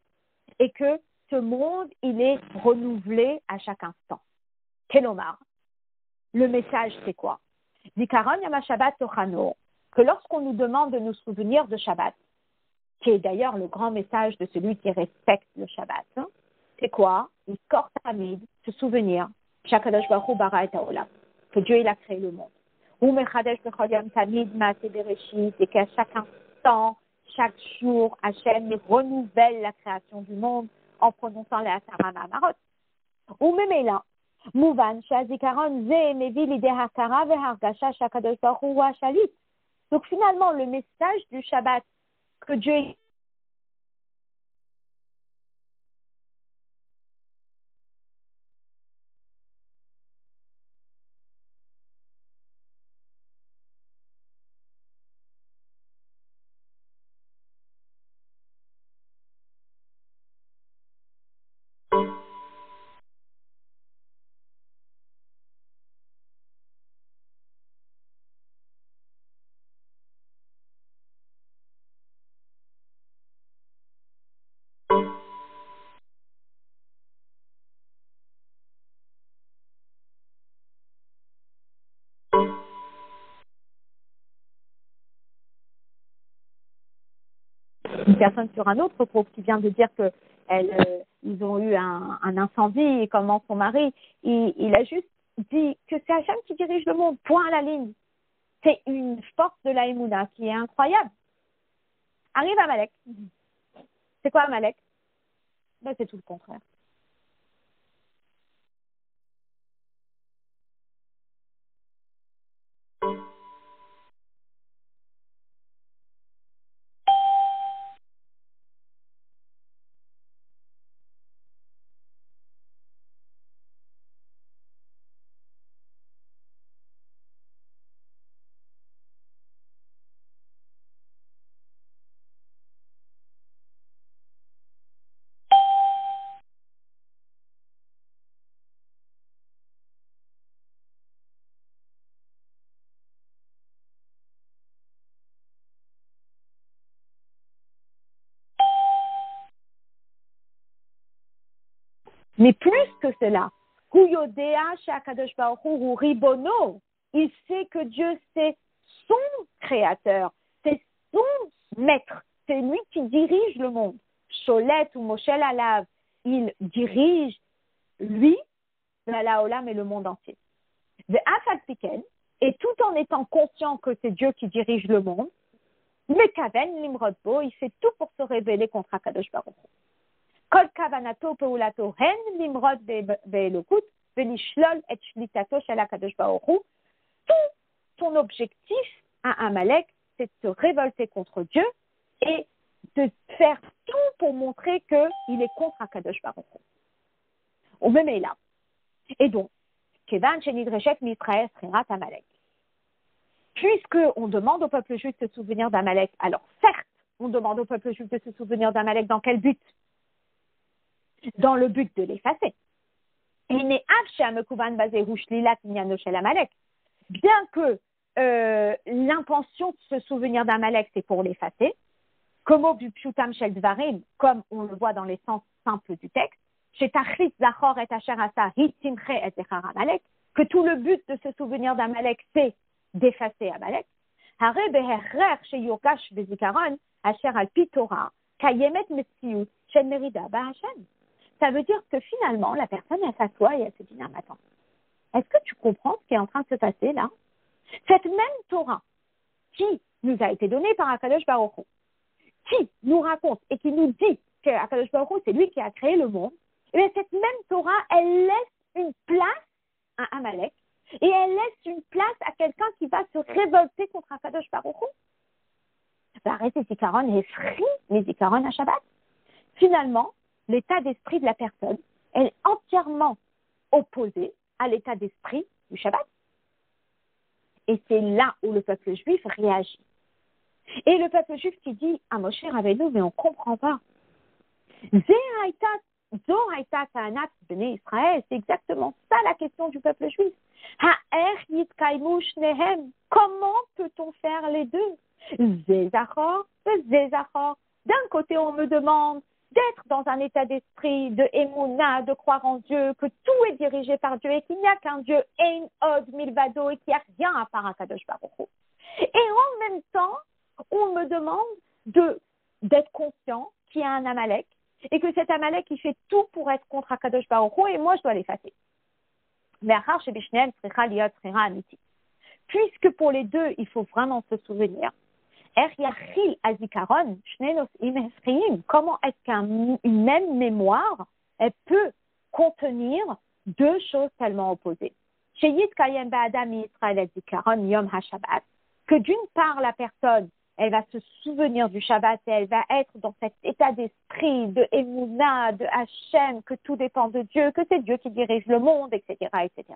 et que ce monde, il est renouvelé à chaque instant. Kelomar. Le message, c'est quoi? Zikaron Yom HaShabbat Tochano, que lorsqu'on nous demande de nous souvenir de Shabbat, qui est d'ailleurs le grand message de celui qui respecte le Shabbat, c'est quoi? Iskor Tamid, se souvenir, Shakadosh Baruch Hu bara et haolam, que Dieu il a créé le monde. Ou Mechadesh Bechol Yom Tamid Maaseh Bereshit, et qu'à chaque instant, chaque jour, Hachem renouvelle la création du monde en prononçant les Asara Ma'amarot. Ou Memela, Mouvan, Shazikaron, Ze, Mevi, Lideh Hakara, Vehargasha, Shakadosh Baruch Hu Shalit. Donc finalement, le message du Shabbat que Dieu une personne sur un autre groupe qui vient de dire que ils ont eu un incendie et comment son mari, il a juste dit que c'est Hachem qui dirige le monde, point à la ligne. C'est une force de la Emouna qui est incroyable. Arrive Amalek. C'est quoi Amalek? Ben, c'est tout le contraire. Mais plus que cela, Huyodea Shakadosh Baruch Hu Ribono, il sait que Dieu c'est son créateur, c'est son maître, c'est lui qui dirige le monde. Cholet ou Moshel Alav, il dirige lui, la Olam et le monde entier. Et tout en étant conscient que c'est Dieu qui dirige le monde, Mekaven Limrodbo, il fait tout pour se révéler contre Akadosh Baruch Hu. Kol kavanato peulato hen limrod be'elokut ve'lishlol et shlitato shel HaKadosh Baruch Hu. Tout son objectif à Amalek, c'est de se révolter contre Dieu et de faire tout pour montrer qu'il est contre HaKadosh Baruch Hu. On me met là. Et donc, kevan shenidreshet mi'Israël srirat Amalek. Puisque on demande au peuple juif de se souvenir d'Amalek, alors certes, on demande au peuple juif de se souvenir d'Amalek dans quel but? Dans le but de l'effacer. Bien que l'intention de se souvenir d'Amalek, c'est pour l'effacer, comme on le voit dans les sens simples du texte, que tout le but de se souvenir d'Amalek, c'est d'effacer Amalek. Ça veut dire que finalement, la personne, elle s'assoit et elle se dit, non, mais attends, est-ce que tu comprends ce qui est en train de se passer là? Cette même Torah qui nous a été donnée par Akadosh Baruch Hu, qui nous raconte et qui nous dit que Akadosh Baruch Hu, c'est lui qui a créé le monde, et bien cette même Torah, elle laisse une place à Amalek et elle laisse une place à quelqu'un qui va se révolter contre Akadosh Baruch Hu. Arrêtez Zikaron et frit les Zikaron à Shabbat. Finalement, l'état d'esprit de la personne est entièrement opposé à l'état d'esprit du Shabbat. Et c'est là où le peuple juif réagit. Et le peuple juif qui dit à Moshe Rabbeinu, mais on ne comprend pas. C'est exactement ça la question du peuple juif. Comment peut-on faire les deux? D'un côté, on me demande d'être dans un état d'esprit de émouna, de croire en Dieu, que tout est dirigé par Dieu et qu'il n'y a qu'un Dieu, ein od milvado, et qu'il n'y a rien à part Akadosh Baruch Hu. Et en même temps, on me demande d'être conscient qu'il y a un Amalek et que cet Amalek, il fait tout pour être contre Akadosh Baruch Hu et moi, je dois l'effacer. Puisque pour les deux, il faut vraiment se souvenir. Comment est-ce qu'une même mémoire, elle peut contenir deux choses tellement opposées? Que d'une part, la personne, elle va se souvenir du Shabbat et elle va être dans cet état d'esprit de Emouna, de Hachem, que tout dépend de Dieu, que c'est Dieu qui dirige le monde, etc., etc.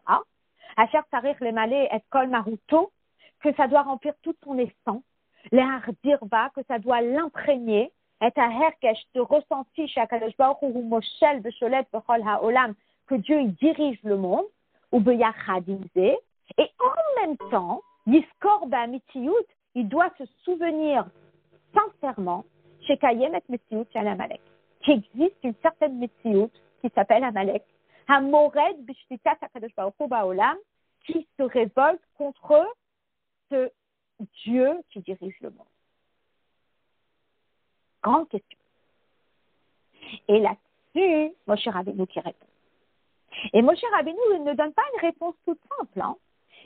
Asher Tarich Lemale et Kol Maruto, que ça doit remplir toute son essence. L'Ardirva, que ça doit l'imprégner, et à Herkesh, de ressenti chez Akadosh Baruch Hu Moshel Besholet Bechol HaOlam, que Dieu il dirige le monde, ou Beyachadimze, et en même temps, Yiskor Ba'mitiyut, il doit se souvenir sincèrement chez Kayem et Metiyut chez Amalek, qu'il existe une certaine Metiyut qui s'appelle Amalek, Hamored Bishlitat Akadosh Baruch Hu Ba'olam, qui se révolte contre ce Dieu qui dirige le monde. Grande question. Et là-dessus, Moshe Rabbeinu qui répond. Et Moshe Rabbeinu ne donne pas une réponse toute simple. Hein.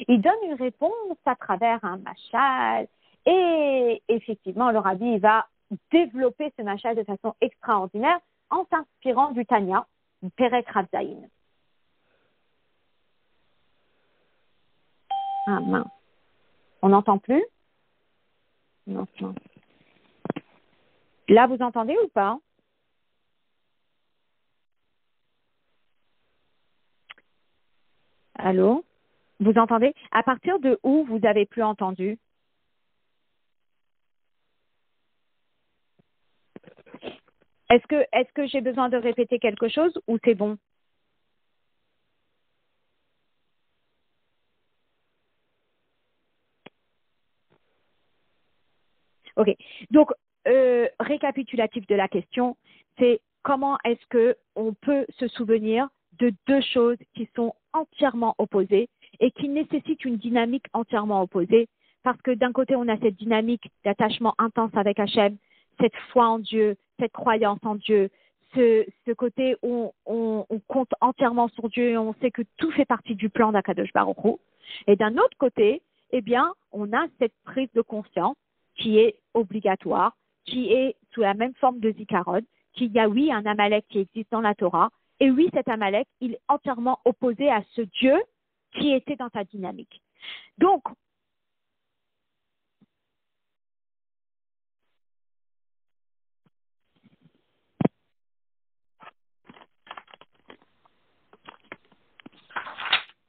Il donne une réponse à travers un machal. Et effectivement, le Rabbi va développer ce machal de façon extraordinaire en s'inspirant du Tanya, du Perek Rav Zayin. Ah mince. On n'entend plus? Non. Là, vous entendez ou pas? Allô? Vous entendez? À partir de où vous avez plus entendu? Est-ce que j'ai besoin de répéter quelque chose ou c'est bon? Ok. Donc, récapitulatif de la question, c'est comment est-ce que on peut se souvenir de deux choses qui sont entièrement opposées et qui nécessitent une dynamique entièrement opposée, parce que d'un côté, on a cette dynamique d'attachement intense avec Hachem, cette foi en Dieu, cette croyance en Dieu, ce côté où on compte entièrement sur Dieu et on sait que tout fait partie du plan d'Akadosh Baruch Hu. Et d'un autre côté, eh bien, on a cette prise de conscience qui est obligatoire, qui est sous la même forme de Zikaron, qu'il y a, oui, un Amalek qui existe dans la Torah, et oui, cet Amalek, il est entièrement opposé à ce Dieu qui était dans sa dynamique. Donc,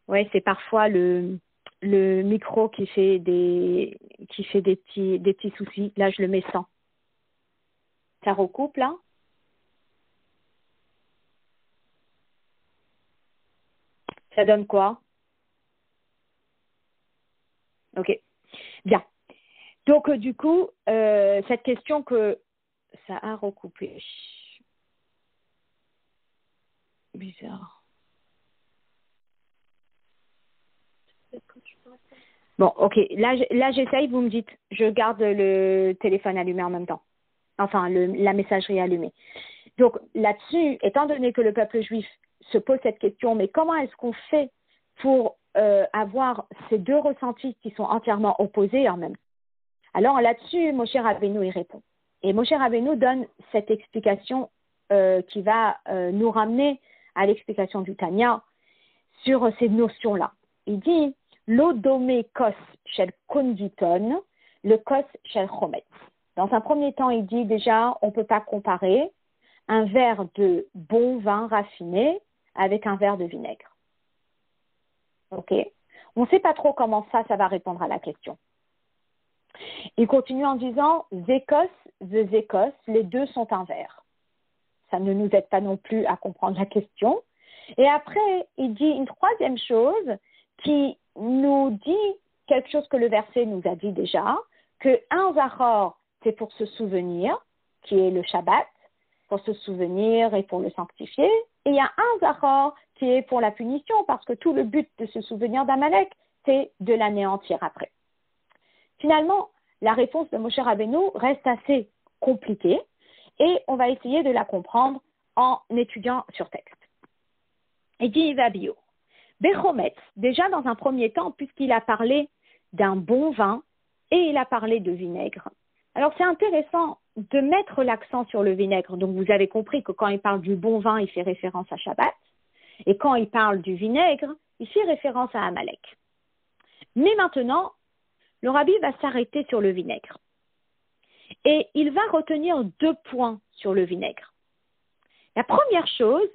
ouais, c'est parfois le micro qui fait des petits soucis. Là, je le mets sans. Ça recoupe, là? Ça donne quoi? Ok, bien. Donc, du coup, cette question que ça a recoupé. Bizarre. Bon, ok. Là, j'essaye, vous me dites. Je garde le téléphone allumé en même temps. Enfin, la messagerie allumée. Donc là-dessus, étant donné que le peuple juif se pose cette question, mais comment est-ce qu'on fait pour avoir ces deux ressentis qui sont entièrement opposés en même temps? Alors là-dessus, Moshe Rabbeinu y répond. Et Moshe Rabbeinu donne cette explication qui va nous ramener à l'explication du Tanya sur ces notions-là. Il dit l'odome kos shel konditon, le kos shel chometz. Dans un premier temps, il dit déjà, on ne peut pas comparer un verre de bon vin raffiné avec un verre de vinaigre. Ok? On ne sait pas trop comment ça va répondre à la question. Il continue en disant Zekos, the Zekos, les deux sont un verre. Ça ne nous aide pas non plus à comprendre la question. Et après, il dit une troisième chose qui nous dit quelque chose que le verset nous a dit déjà, que un zachor, c'est pour se souvenir, qui est le Shabbat, pour se souvenir et pour le sanctifier. Et il y a un zachor qui est pour la punition, parce que tout le but de se souvenir d'Amalek, c'est de l'anéantir après. Finalement, la réponse de Moshe Rabbeinu reste assez compliquée et on va essayer de la comprendre en étudiant sur texte. Il dit Ivabio, Bechometz, déjà dans un premier temps, puisqu'il a parlé d'un bon vin et il a parlé de vinaigre. Alors c'est intéressant de mettre l'accent sur le vinaigre. Donc vous avez compris que quand il parle du bon vin, il fait référence à Shabbat. Et quand il parle du vinaigre, il fait référence à Amalek. Mais maintenant, le rabbi va s'arrêter sur le vinaigre. Et il va retenir 2 points sur le vinaigre. La première chose,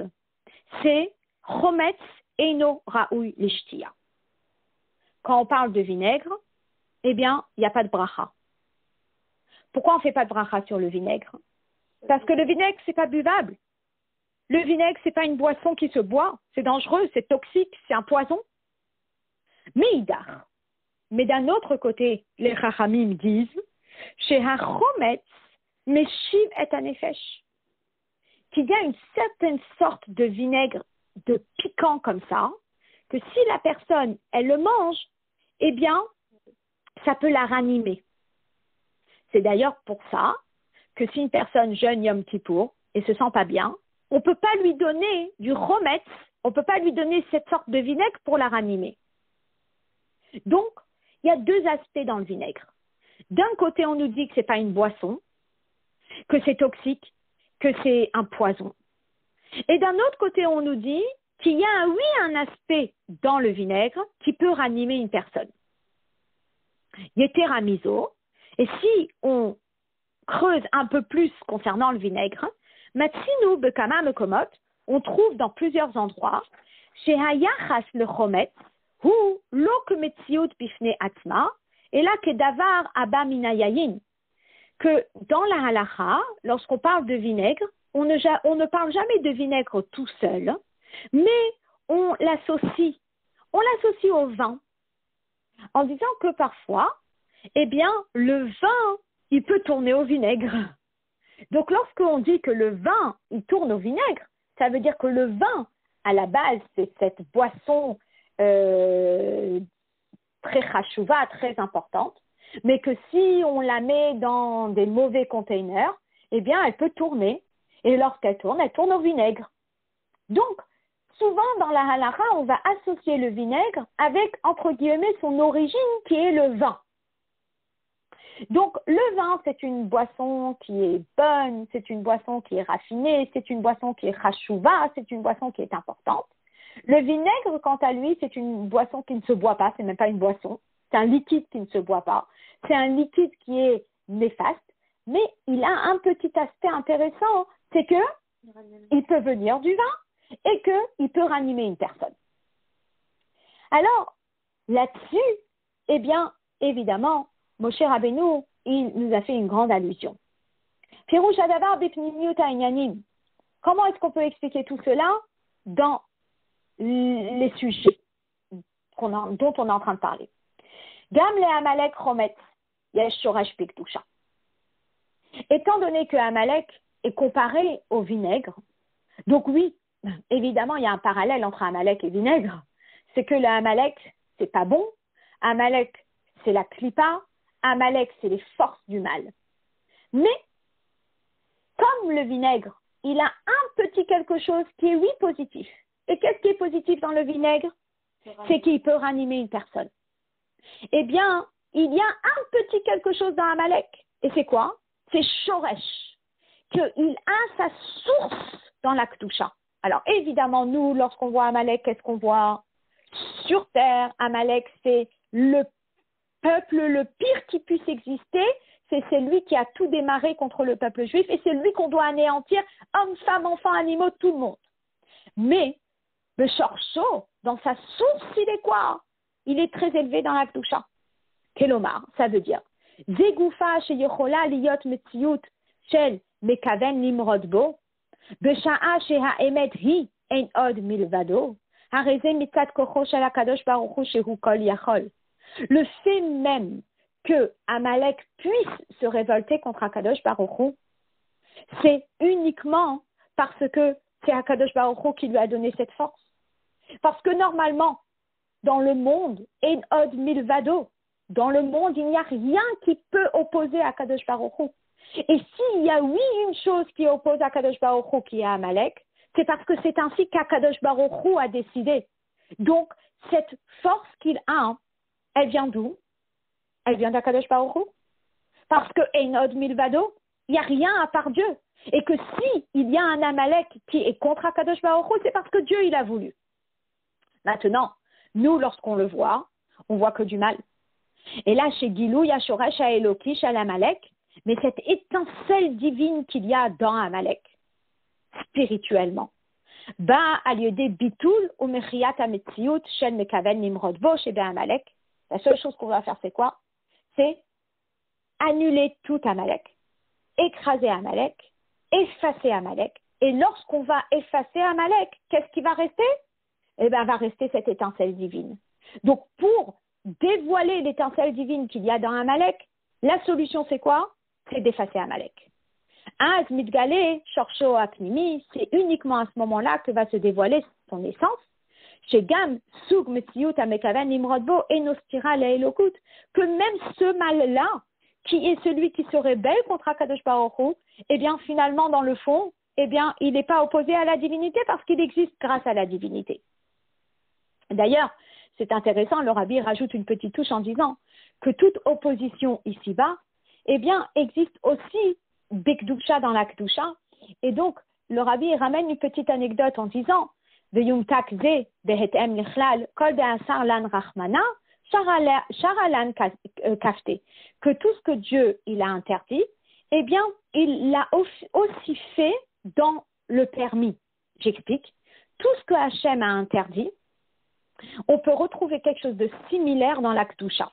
c'est Chometz eino raoui lishtia. Quand on parle de vinaigre, eh bien, il n'y a pas de bracha. Pourquoi on ne fait pas de bracha sur le vinaigre? Parce que le vinaigre, ce n'est pas buvable. Le vinaigre, ce n'est pas une boisson qui se boit. C'est dangereux, c'est toxique, c'est un poison. Meidar. Mais d'un autre côté, les Chachamim disent chez Hachometz, Meshiv et Anefesh, qu'il y a une certaine sorte de vinaigre de piquant comme ça, que si la personne, elle le mange, eh bien, ça peut la ranimer. C'est d'ailleurs pour ça que si une personne jeûne Yom Kippour et se sent pas bien, on ne peut pas lui donner du chometz, on ne peut pas lui donner cette sorte de vinaigre pour la ranimer. Donc, il y a 2 aspects dans le vinaigre. D'un côté, on nous dit que ce n'est pas une boisson, que c'est toxique, que c'est un poison. Et d'un autre côté, on nous dit qu'il y a, oui, un aspect dans le vinaigre qui peut ranimer une personne. Yéteramiso. Et si on creuse un peu plus concernant le vinaigre, Matsinu bekama mekomot, on trouve dans plusieurs endroits, chez Hayachas le chometz, ou l'ok metziut bifne atma, et là kedavar abba minayayin, que dans la halacha, lorsqu'on parle de vinaigre, on ne parle jamais de vinaigre tout seul, mais on l'associe au vin, en disant que parfois, eh bien, le vin, il peut tourner au vinaigre. Donc, lorsqu'on dit que le vin, il tourne au vinaigre, ça veut dire que le vin, à la base, c'est cette boisson très chachouva, très importante, mais que si on la met dans des mauvais containers, eh bien, elle peut tourner. Et lorsqu'elle tourne au vinaigre. Donc, souvent, dans la halakha, on va associer le vinaigre avec, entre guillemets, son origine, qui est le vin. Donc, le vin, c'est une boisson qui est bonne, c'est une boisson qui est raffinée, c'est une boisson qui est chachouva, c'est une boisson qui est importante. Le vinaigre, quant à lui, c'est une boisson qui ne se boit pas, c'est même pas une boisson, c'est un liquide qui ne se boit pas, c'est un liquide qui est néfaste, mais il a un petit aspect intéressant, c'est que il peut venir du vin et qu'il peut ranimer une personne. Alors, là-dessus, eh bien, évidemment, Moshe Rabbeinu, il nous a fait une grande allusion. Pirouche Adabar Bepnimiut Ainyanim. Comment est-ce qu'on peut expliquer tout cela dans les sujets dont on est en train de parler? Gam le Amalek Chometz, Yesh Shoresh Piktusha. Étant donné que Amalek est comparé au vinaigre, donc oui, évidemment, il y a un parallèle entre Amalek et vinaigre, c'est que le Amalek, c'est pas bon, Amalek, c'est la klipa, Amalek, c'est les forces du mal. Mais, comme le vinaigre, il a un petit quelque chose qui est, oui, positif. Et qu'est-ce qui est positif dans le vinaigre? C'est qu'il peut ranimer une personne. Eh bien, il y a un petit quelque chose dans Amalek. Et c'est quoi? C'est Shoresh, qu'il a sa source dans la Kedusha. Alors, évidemment, nous, lorsqu'on voit Amalek, qu'est-ce qu'on voit? Sur terre, Amalek, c'est le peuple le pire qui puisse exister. C'est celui qui a tout démarré contre le peuple juif et c'est lui qu'on doit anéantir, hommes, femmes, enfants, animaux, tout le monde. Mais le Shorsho, dans sa source, il est quoi? Il est très élevé dans la Kedusha. Kelomar, ça veut dire Zegoufa sheyechola liyot metziut shel mekaven nimrod bo besha'a shehaemet hi ein od milvado hareze mitzat kocho shel hakadosh baruch hu shehu kol yachol. Le fait même que Amalek puisse se révolter contre Hakadosh Baruch Hu, c'est uniquement parce que c'est Hakadosh Baruch Hu qui lui a donné cette force. Parce que normalement, dans le monde, ein od milvado, dans le monde, il n'y a rien qui peut opposer à Hakadosh Baruch Hu. Et s'il y a oui une chose qui oppose à Hakadosh Baruch Hu qui est Amalek, c'est parce que c'est ainsi qu'Hakadosh Baruch Hu a décidé. Donc, cette force qu'il a, elle vient d'où? Elle vient d'Hakadosh Baruch Hu. Parce que Einod Milvado, il n'y a rien à part Dieu. Et que si il y a un Amalek qui est contre Hakadosh Baruch Hu, c'est parce que Dieu, il a voulu. Maintenant, nous, lorsqu'on le voit, on voit que du mal. Et là, chez Gilou, il y a Shoresh Eloki, chez l'Amalek, mais cette étincelle divine qu'il y a dans Amalek, spirituellement, Ba aliodé bitul ou mechiyat ametziut shel mekaven nimrod bo chez Amalek. La seule chose qu'on va faire, c'est quoi? C'est annuler tout Amalek, écraser Amalek, effacer Amalek. Et lorsqu'on va effacer Amalek, qu'est-ce qui va rester? Eh bien, va rester cette étincelle divine. Donc, pour dévoiler l'étincelle divine qu'il y a dans Amalek, la solution, c'est quoi? C'est d'effacer Amalek. Az mitgale shorsho apnimi, c'est uniquement à ce moment-là que va se dévoiler son essence. Chez Gam, Soug, Metziut, Amekaven, Nimrodbo, et Nostira, Elokut, que même ce mal-là, qui est celui qui se rebelle contre Hakadosh Baruch Hu, eh bien, finalement, dans le fond, eh bien, il n'est pas opposé à la divinité parce qu'il existe grâce à la divinité. D'ailleurs, c'est intéressant, le Rabbi rajoute une petite touche en disant que toute opposition ici-bas, eh bien, existe aussi Bekdusha dans la Kedusha. Et donc, le Rabbi ramène une petite anecdote en disant que tout ce que Dieu il a interdit, eh bien, il l'a aussi fait dans le permis. J'explique. Tout ce que Hachem a interdit, on peut retrouver quelque chose de similaire dans la Kedusha.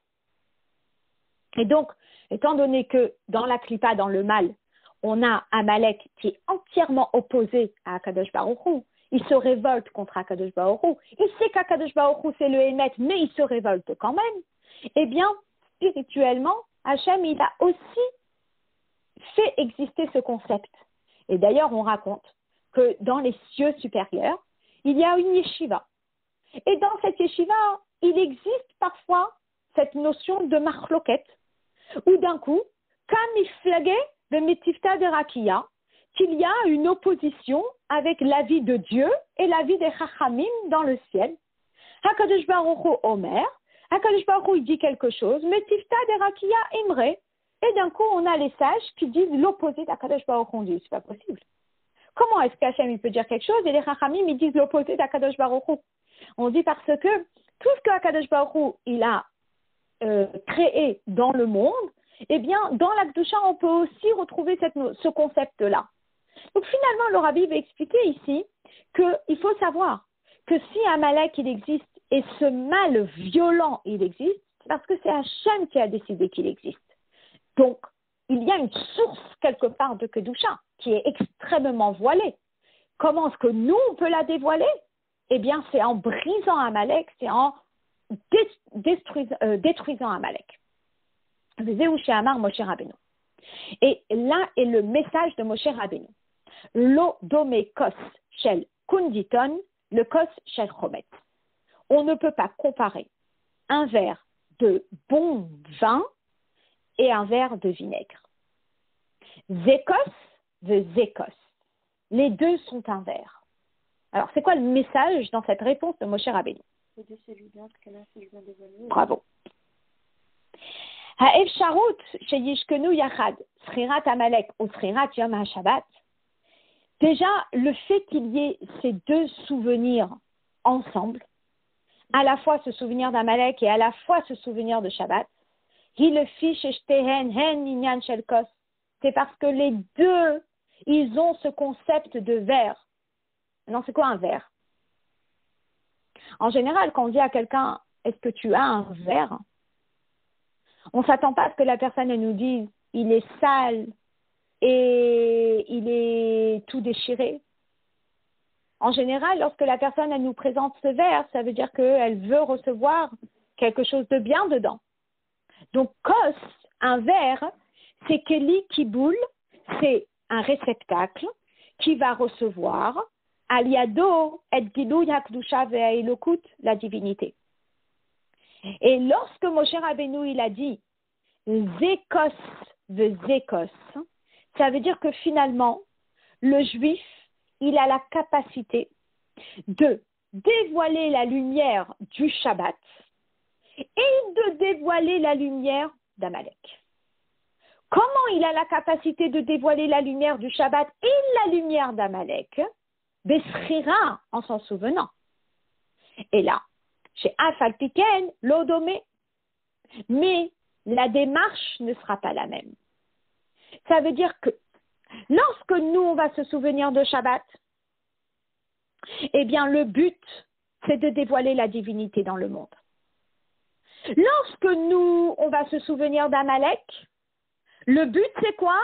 Et donc, étant donné que dans la Klippa, dans le mal, on a Amalek qui est entièrement opposé à Hakadosh Baruch Hu, il se révolte contre Hakadosh Baruch Hu, il sait qu'Hakadosh Baruch Hu c'est le Hémet, mais il se révolte quand même. Eh bien, spirituellement, Hachem, il a aussi fait exister ce concept. Et d'ailleurs, on raconte que dans les cieux supérieurs, il y a une yeshiva. Et dans cette yeshiva, il existe parfois cette notion de machloket, où d'un coup, comme il flaguait le Metifta de Rakia, qu'il y a une opposition avec l'avis de Dieu et l'avis des Chachamim dans le ciel. Hakadosh Baruch Hu Omer, Hakadosh Baruch Hu dit quelque chose, Metifta de Rakia Imre, et d'un coup on a les sages qui disent l'opposé d'Hakadosh Baruch Hu. On dit, c'est pas possible. Comment est-ce qu'Hachem il peut dire quelque chose et les Chachamim ils disent l'opposé d'Hakadosh Baruch Hu? On dit parce que tout ce que Hakadosh Baruch Hu il a créé dans le monde, eh bien, dans la Kedusha, on peut aussi retrouver ce concept-là. Donc, finalement, le Rabbi va expliquer ici qu'il faut savoir que si Amalek, il existe, et ce mal violent, il existe, c'est parce que c'est Hachem qui a décidé qu'il existe. Donc, il y a une source, quelque part, de Kedusha, qui est extrêmement voilée. Comment est-ce que nous, on peut la dévoiler? Eh bien, c'est en brisant Amalek, c'est en détruisant Amalek. Et là est le message de Moshe Rabbeinu. Lo dome kos shel kunditon, le kos shel chomet. On ne peut pas comparer un verre de bon vin et un verre de vinaigre. Zekos de zekos. les deux sont un verre. Alors, c'est quoi le message dans cette réponse de Moshe Rabbeinu? Bravo. Ha'efsharut sheyishkenu yachad, srirat Amalek ou srirat Yom HaShabbat. Déjà, le fait qu'il y ait ces deux souvenirs ensemble, à la fois ce souvenir d'Amalek et à la fois ce souvenir de Shabbat, c'est parce que les deux, ils ont ce concept de verre. Non, c'est quoi un verre? En général, quand on dit à quelqu'un, est-ce que tu as un verre? On ne s'attend pas à ce que la personne elle nous dise, il est sale et il est tout déchiré. En général, lorsque la personne elle nous présente ce verre, ça veut dire qu'elle veut recevoir quelque chose de bien dedans. Donc, kos, un verre, c'est keli kiboul, c'est un réceptacle qui va recevoir aliado et gilui hakdusha ve'elokut, la divinité. Et lorsque Moshe Rabbeinu il a dit zekos ve'zekos, ça veut dire que finalement, le juif, il a la capacité de dévoiler la lumière du Shabbat et de dévoiler la lumière d'Amalek. Comment il a la capacité de dévoiler la lumière du Shabbat et la lumière d'Amalek? Besrira, en s'en souvenant. Et là, chez Afalpiken, l'odomé. Mais la démarche ne sera pas la même. Ça veut dire que lorsque nous, on va se souvenir de Shabbat, eh bien, le but, c'est de dévoiler la divinité dans le monde. Lorsque nous, on va se souvenir d'Amalek, le but, c'est quoi?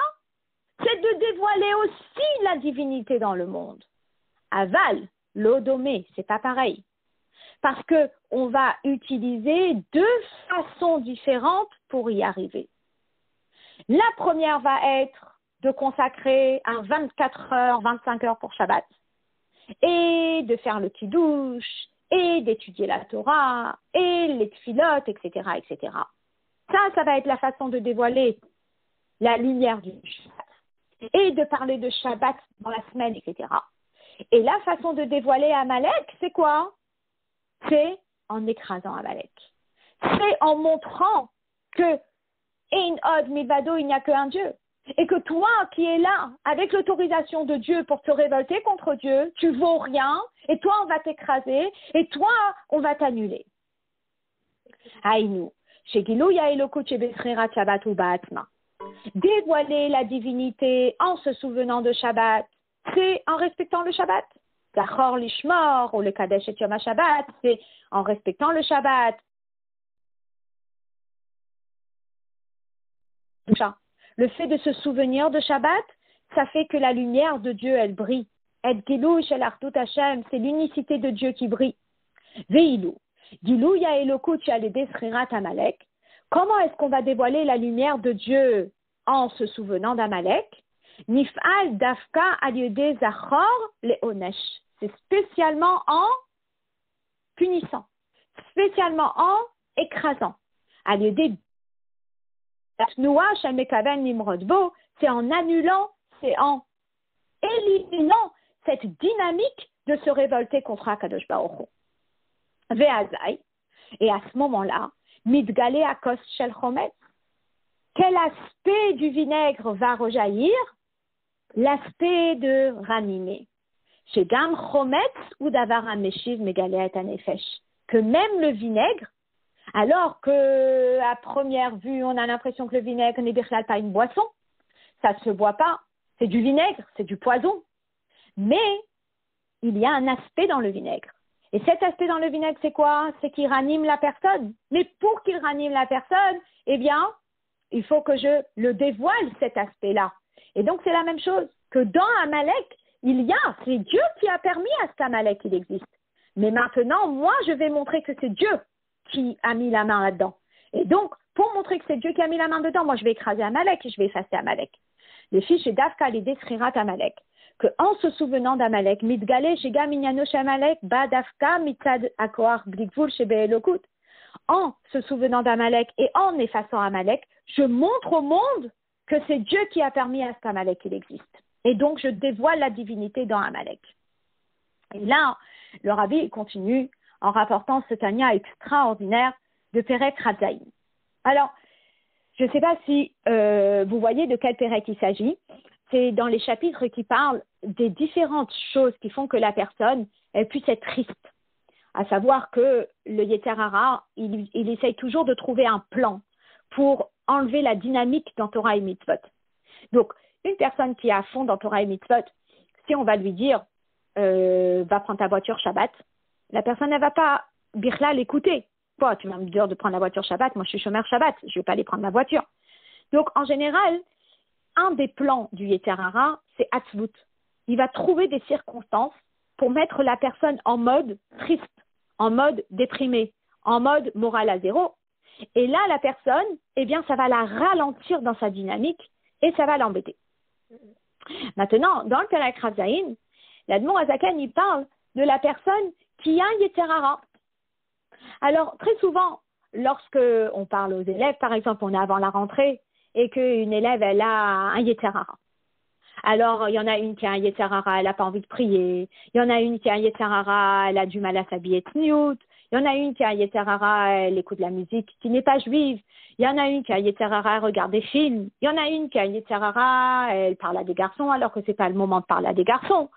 C'est de dévoiler aussi la divinité dans le monde. Aval, l'odomé, c'est pas pareil. Parce que on va utiliser deux façons différentes pour y arriver. La première va être de consacrer un 24 heures, 25 heures pour Shabbat et de faire le kiddush et d'étudier la Torah et les tfilotes, etc., etc. Ça va être la façon de dévoiler la lumière du Shabbat et de parler de Shabbat dans la semaine, etc. Et la façon de dévoiler Amalek, c'est quoi? C'est en écrasant Amalek. C'est en montrant que Ein od milvado, il n'y a qu'un Dieu. Et que toi qui es là, avec l'autorisation de Dieu pour te révolter contre Dieu, tu vaux rien, et toi on va t'écraser, et toi on va t'annuler. Aïnou, shegilouya elokut shebesrirat Shabbat ou ba'atzma. Dévoiler la divinité en se souvenant de Shabbat, c'est en respectant le Shabbat. Zachor lishmor ou le kadesh et Yom HaShabbat, c'est en respectant le Shabbat. Le fait de se souvenir de Shabbat, ça fait que la lumière de Dieu, elle brille. Et Gilou shel Achdut Hashem, c'est l'unicité de Dieu qui brille. Veilou, Gilou ya elokut shalede srirat Amalek. Comment est-ce qu'on va dévoiler la lumière de Dieu en se souvenant d'Amalek? Nif'al dafka aliede zachor leonesh. C'est spécialement en punissant, spécialement en écrasant. Aliede c'est en annulant, c'est en éliminant cette dynamique de se révolter contre Akadosh Baruch Hu. Ve'azai, et à ce moment-là, mitgale akos shel chometz. Quel aspect du vinaigre va rejaillir? L'aspect de ranimer. Chez Gam chometz ou davar ameshiv megale et anefesh. Que même le vinaigre, alors que à première vue, on a l'impression que le vinaigre n'est pas une boisson, ça ne se boit pas, c'est du vinaigre, c'est du poison. Mais il y a un aspect dans le vinaigre. Et cet aspect dans le vinaigre, c'est quoi? C'est qu'il ranime la personne. Mais pour qu'il ranime la personne, eh bien, il faut que je le dévoile, cet aspect-là. Et donc, c'est la même chose que dans Amalek, c'est Dieu qui a permis à cet Amalek qu'il existe. Mais maintenant, moi, je vais montrer que c'est Dieu qui a mis la main là-dedans. Et donc, pour montrer que c'est Dieu qui a mis la main dedans, moi, je vais écraser Amalek et je vais effacer Amalek. Les fiches et Dafka les desrirat Amalek. Que en se souvenant d'Amalek, mitgale shega minyano she'Amalek ba Dafka mitzad akoar blikvul shebe'elokut. En se souvenant d'Amalek et en effaçant Amalek, je montre au monde que c'est Dieu qui a permis à cet Amalek qu'il existe. Et donc, je dévoile la divinité dans Amalek. Et là, le rabbi continue en rapportant ce Tanya extraordinaire de Perek Radzaïn. Alors, je ne sais pas si vous voyez de quel Perek il s'agit. C'est dans les chapitres qui parlent des différentes choses qui font que la personne elle puisse être triste. À savoir que le Yetzer Hara, il essaye toujours de trouver un plan pour enlever la dynamique dans Torah et Mitzvot. Donc, une personne qui est à fond dans Torah et Mitzvot, si on va lui dire va prendre ta voiture Shabbat, la personne ne va pas birla l'écouter. Quoi, tu vas me dire de prendre la voiture Shabbat, moi je suis chômeur Shabbat, je ne vais pas aller prendre ma voiture. Donc en général, un des plans du Yetzer Hara, c'est Atzvut. Il va trouver des circonstances pour mettre la personne en mode triste, en mode déprimé, en mode moral à zéro. Et là, la personne, eh bien, ça va la ralentir dans sa dynamique et ça va l'embêter. Maintenant, dans le Perek Radzaïn, l'Admor Azaken, il parle de la personne qui a un Yetzer Hara. Alors, très souvent, lorsque on parle aux élèves, par exemple, on est avant la rentrée et qu'une élève, elle a un Yetzer Hara. Alors, il y en a une qui a un Yetzer Hara, elle n'a pas envie de prier. Il y en a une qui a un Yetzer Hara, elle a du mal à s'habiller tsniout. Il y en a une qui a un Yetzer Hara, elle écoute de la musique qui n'est pas juive. Il y en a une qui a un Yetzer Hara, elle regarde des films. Il y en a une qui a un Yetzer Hara, elle parle à des garçons alors que ce n'est pas le moment de parler à des garçons.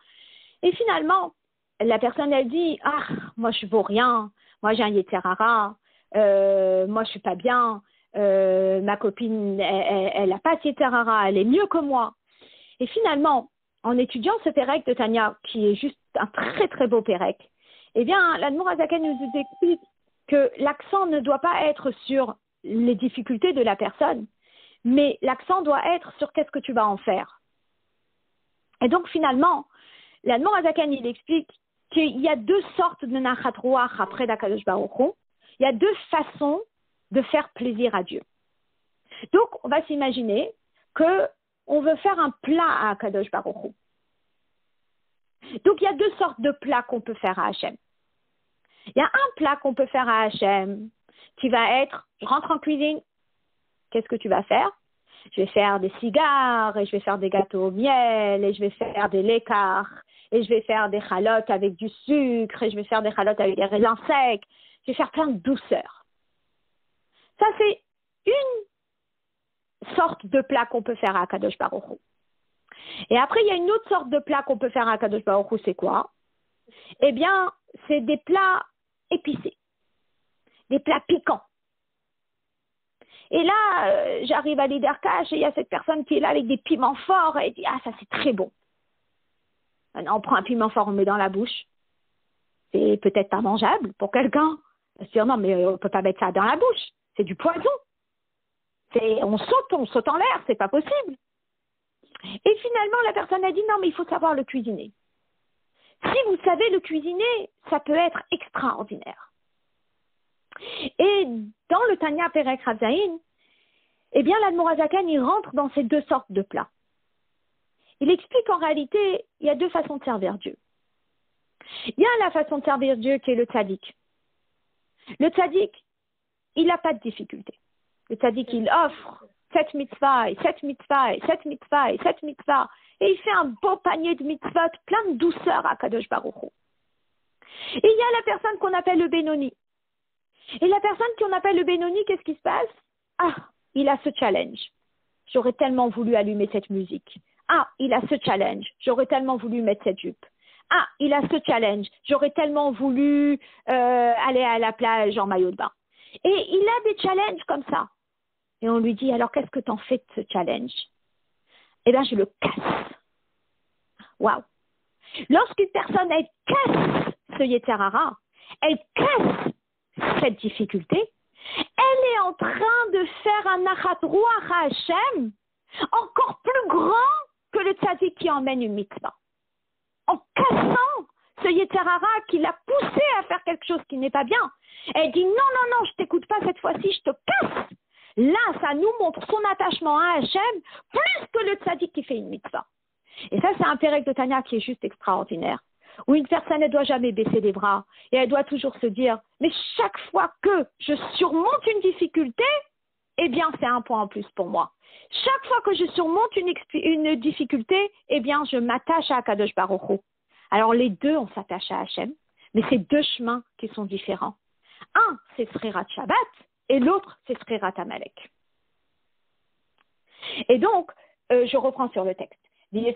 Et finalement, la personne, elle dit « Ah, moi, je ne vaux rien. Moi, j'ai un Yetzer Hara. Moi, je ne suis pas bien. Ma copine, elle n'a pas de Yetzer Hara. Elle est mieux que moi. » Et finalement, en étudiant ce Pérec de Tanya, qui est juste un très, très beau Pérec, eh bien, l'Admor Azaken nous explique que l'accent ne doit pas être sur les difficultés de la personne, mais l'accent doit être sur qu'est-ce que tu vas en faire. Et donc, finalement, l'Admor Azaken, il explique qu'il y a deux sortes de Nachat Ruach après d'Akadosh Baruch Hu. Il y a deux façons de faire plaisir à Dieu. Donc, on va s'imaginer qu'on veut faire un plat à Akadosh Baruch Hu. Donc, il y a deux sortes de plats qu'on peut faire à Hachem. Il y a un plat qu'on peut faire à Hachem qui va être, je rentre en cuisine, qu'est-ce que tu vas faire? Je vais faire des cigares, et je vais faire des gâteaux au miel, et je vais faire des lécars, et je vais faire des chalotes avec du sucre, et je vais faire des chalotes avec des raisins secs. Je vais faire plein de douceur. Ça, c'est une sorte de plat qu'on peut faire à Akadosh Baruch Hu. Et après, il y a une autre sorte de plat qu'on peut faire à Akadosh Baruch Hu, c'est quoi? Eh bien, c'est des plats épicés, des plats piquants. Et là, j'arrive à l'Iderkash et il y a cette personne qui est là avec des piments forts et dit « Ah, ça c'est très bon ». Maintenant, on prend un piment fort, on met dans la bouche. C'est peut-être pas mangeable pour quelqu'un. Bien sûr, non, mais on ne peut pas mettre ça dans la bouche. C'est du poison. On saute en l'air, c'est pas possible. Et finalement, la personne a dit « Non, mais il faut savoir le cuisiner ». Si vous savez le cuisiner, ça peut être extraordinaire. Et dans le Tanya Perek Radzaïn, eh bien, l'Admor Azaken, il rentre dans ces deux sortes de plats. Il explique qu'en réalité, il y a deux façons de servir Dieu. Il y a la façon de servir Dieu qui est le tzaddik. Le tzaddik, il n'a pas de difficulté. Le tzaddik, il offre 7 mitzvahs, et 7 mitzvahs, et 7 mitzvahs, et 7 mitzvahs. Et il fait un beau panier de mitzvot, plein de douceur à Kadosh Baruch Hu. Et il y a la personne qu'on appelle le Benoni. Et la personne qu'on appelle le Benoni, qu'est-ce qui se passe? Ah, il a ce challenge. J'aurais tellement voulu allumer cette musique. Ah, il a ce challenge. J'aurais tellement voulu mettre cette jupe. Ah, il a ce challenge. J'aurais tellement voulu aller à la plage en maillot de bain. Et il a des challenges comme ça. Et on lui dit, alors qu'est-ce que t'en fais de ce challenge? Eh bien, je le casse. Waouh! Lorsqu'une personne, elle casse ce Yetzer Hara, elle casse cette difficulté, elle est en train de faire un Nachat Ruach à Hachem encore plus grand que le tzaddik qui emmène une mitzvah. En cassant ce Yetzer Hara qui l'a poussé à faire quelque chose qui n'est pas bien, elle dit non, je t'écoute pas cette fois-ci, je te casse. Là, ça nous montre son attachement à Hachem plus que le tzaddik qui fait une mitzvah. Et ça, c'est un Pérec de Tanya qui est juste extraordinaire. Où une personne ne doit jamais baisser les bras et elle doit toujours se dire, mais chaque fois que je surmonte une difficulté, eh bien, c'est un point en plus pour moi. Chaque fois que je surmonte une difficulté, eh bien, je m'attache à Akadosh Baruch Hu. Alors, les deux, on s'attache à Hachem, mais c'est deux chemins qui sont différents. Un, c'est Srirat Shabbat, et l'autre, c'est Srirat Amalek. Et donc, je reprends sur le texte. Et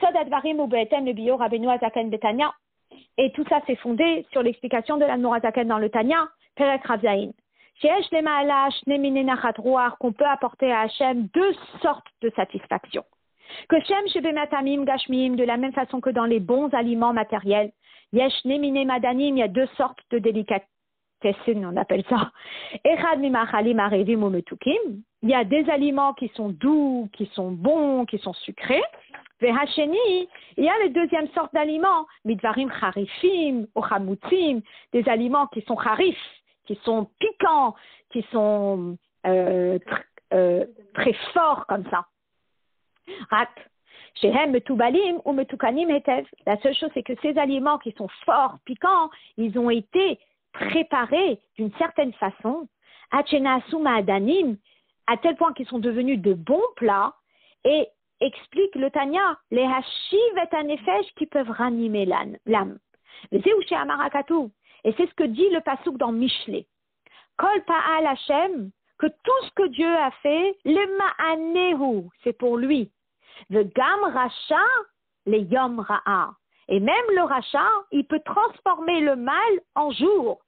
tout ça, c'est fondé sur l'explication de l'Admor HaZaken dans le Tanya, Perek Rav Zayin. Qu'on peut apporter à Hachem deux sortes de satisfaction. Que Shem Shebematamim Gashmiim, de la même façon que dans les bons aliments matériels, Yesh Nemine Madanim, il y a deux sortes de délicatesse, on appelle ça. Echad Mimachalim Arevim Umetukim, il y a des aliments qui sont doux, qui sont bons, qui sont sucrés. Vehasheni, il y a les deuxième sorte d'aliments, Midvarim Charifim, Ochamutzim, des aliments qui sont charifs, qui sont piquants, qui sont très forts comme ça. Rak, shehem metubalim ou metukanim hetev. La seule chose, c'est que ces aliments qui sont forts, piquants, ils ont été préparés d'une certaine façon, achenasu ma'adanim, à tel point qu'ils sont devenus de bons plats, et explique le Tanya, les hashiv et anefesh qui peuvent ranimer l'âme. Et c'est ce que dit le pasuk dans Mishlé. Kol pa'al Hashem, que tout ce que Dieu a fait, le ma'anehu, c'est pour lui. Le gam racha, le yom ra'a. Et même le racha, il peut transformer le mal en jour.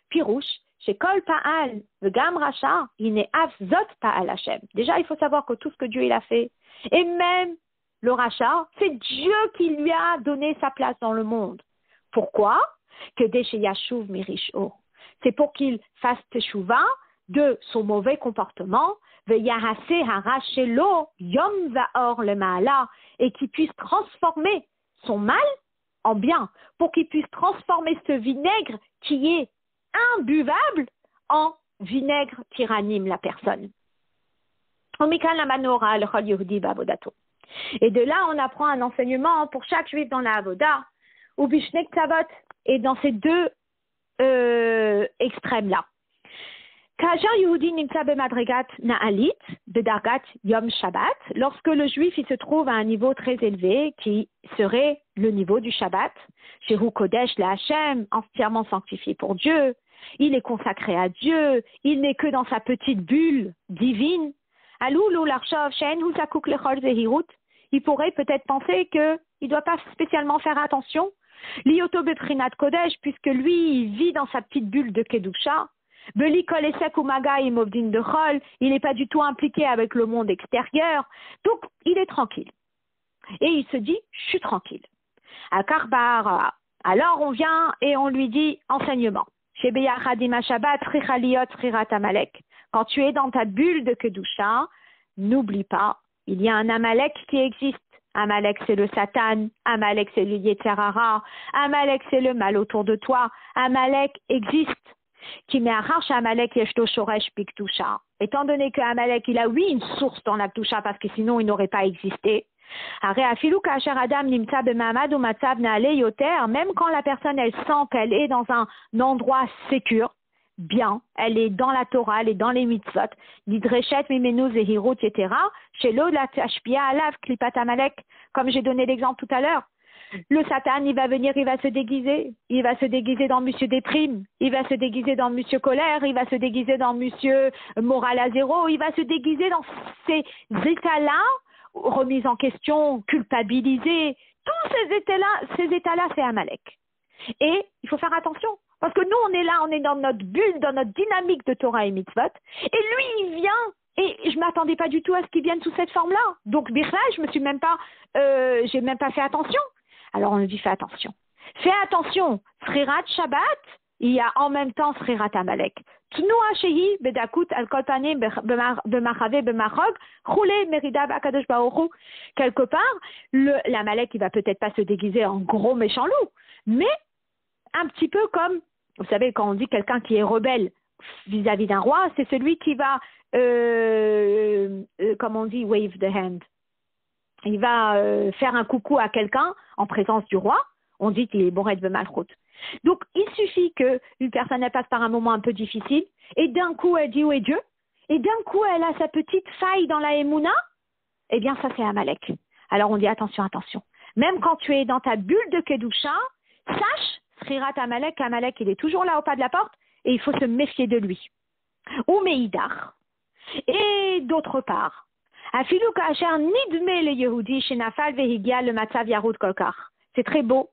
Pirouche, chez Kol pa'al, le gam racha, il n'est afzot pa'al Hashem. Déjà, il faut savoir que tout ce que Dieu il a fait, et même le racha, c'est Dieu qui lui a donné sa place dans le monde. Pourquoi? Que Deshe Yashuv Mirisho. C'est pour qu'il fasse teshuva de son mauvais comportement, Veyahase harashelo yom vaor le ma'ala, et qu'il puisse transformer son mal en bien, pour qu'il puisse transformer ce vinaigre qui est imbuvable en vinaigre qui ranime la personne. Et de là, on apprend un enseignement pour chaque juif dans la Avoda, ou Bishnek Tzavot, et dans ces deux extrêmes-là. Lorsque le juif il se trouve à un niveau très élevé, qui serait le niveau du Shabbat, Shehu Kodesh la Hashem, entièrement sanctifié pour Dieu, il est consacré à Dieu, il n'est que dans sa petite bulle divine. Il pourrait peut-être penser qu'il ne doit pas spécialement faire attention. L'Ioto Beprinat Kodesh, puisque lui, il vit dans sa petite bulle de Kedusha. Beli Kolesek Umaga Imovdin de Chol, il n'est pas du tout impliqué avec le monde extérieur. Donc, il est tranquille. Et il se dit, je suis tranquille. À Karbar, alors on vient et on lui dit enseignement. Quand tu es dans ta bulle de Kedusha, n'oublie pas, il y a un Amalek qui existe. Amalek, c'est le Satan. Amalek, c'est le Yetzer Hara. Amalek, c'est le mal autour de toi. Amalek existe. Étant donné que Amalek, il a oui une source dans la Kedusha parce que sinon il n'aurait pas existé. Même quand la personne elle sent qu'elle est dans un endroit sécure, bien, elle est dans la Torah, elle est dans les mitzvot, Nidreshet mimenu zehirut etc. Shelo la tashpia alav klipat Amalek, comme j'ai donné l'exemple tout à l'heure. Le Satan, il va venir, il va se déguiser. Il va se déguiser dans Monsieur Déprime. Il va se déguiser dans Monsieur Colère. Il va se déguiser dans Monsieur Moral à zéro. Il va se déguiser dans ces états-là, remise en question, culpabilisé. Tous ces états-là, c'est Amalek. Et il faut faire attention. Parce que nous, on est là, on est dans notre bulle, dans notre dynamique de Torah et Mitzvot. Et lui, il vient, et je ne m'attendais pas du tout à ce qu'il vienne sous cette forme-là. Donc, Birla, j'ai même pas fait attention. Alors, on nous dit, fais attention. Fais attention. Srirat Shabbat, il y a en même temps Srirat Amalek. Tnua shehi bedakut al kolpanim b'machave b'machog choule merida b'akadosh baruch hu. Quelque part, l'Amalek, il va peut-être pas se déguiser en gros méchant loup, mais un petit peu comme, vous savez, quand on dit quelqu'un qui est rebelle vis-à-vis d'un roi, c'est celui qui va, comme on dit, wave the hand. Il va faire un coucou à quelqu'un en présence du roi. On dit qu'il est bourré de malchut. Donc, il suffit qu'une personne elle passe par un moment un peu difficile et d'un coup, elle dit où est Dieu? et d'un coup, elle a sa petite faille dans la Emouna, eh bien, ça, c'est Amalek. Alors, on dit attention, attention. Même quand tu es dans ta bulle de Kedusha, sache, Srirat Amalek, Amalek, il est toujours là au pas de la porte, et il faut se méfier de lui. Ou Meidar. Et d'autre part, Afilu Kasher Nidme le Yehudi Shenafal Vehigia le Matzav Yarud Kolkar. C'est très beau,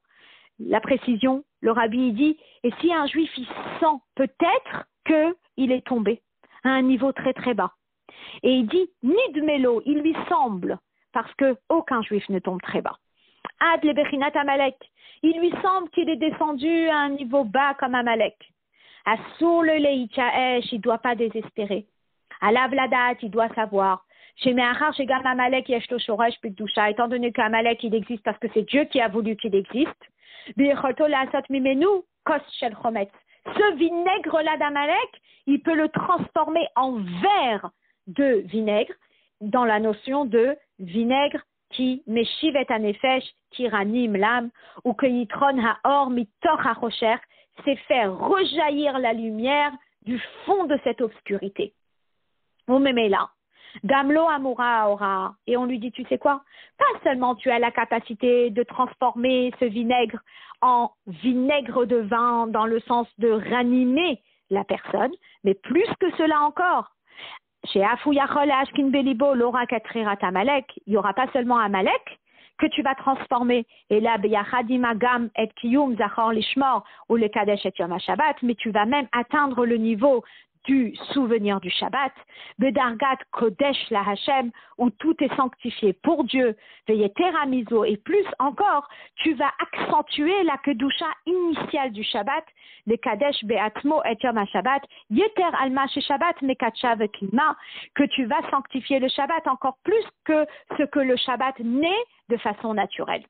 la précision. Le rabbi dit, et si un juif il sent peut-être qu'il est tombé à un niveau très très bas. Et il dit, Nidmelo, il lui semble, parce que aucun juif ne tombe très bas. Ad le Bechinat Amalek, il lui semble qu'il est descendu à un niveau bas comme Amalek. Asur le Leïchaesh, il ne doit pas désespérer. Alav Ladat, il doit savoir. Chez Meachar, chez Gam Amalek, Yeshlo Shoresh, Pikdusha, étant donné qu'Amalek, il existe parce que c'est Dieu qui a voulu qu'il existe. Biecholto Lasot Mimenu, Kos Shel Chometz. Ce vinaigre-là d'Amalek, il peut le transformer en verre de vinaigre, dans la notion de vinaigre qui meshivet anefesh, qui ranime l'âme, ou que yitron haor mitoch hachocher, c'est faire rejaillir la lumière du fond de cette obscurité. On me met là. Gamlo Amura Aora. Et on lui dit, tu sais quoi? Pas seulement tu as la capacité de transformer ce vinaigre en vinaigre de vin dans le sens de ranimer la personne, mais plus que cela encore. Chez Afuyachol Ashkin Belibo, Laura Katrirat Amalek, il n'y aura pas seulement Amalek que tu vas transformer. Et là, Beyachadima Gam et Kiyum Zachor Lishmor ou le Kadesh et Yom HaShabbat, mais tu vas même atteindre le niveau du souvenir du Shabbat, Bedargat Kodesh la Hashem, où tout est sanctifié pour Dieu, Veyeteramizo, et plus encore, tu vas accentuer la Kedusha initiale du Shabbat, le Kadesh Beatmo et Yom HaShabbat, Yeter Alma She Shabbat Mekatsha Vekima, que tu vas sanctifier le Shabbat encore plus que ce que le Shabbat naît de façon naturelle.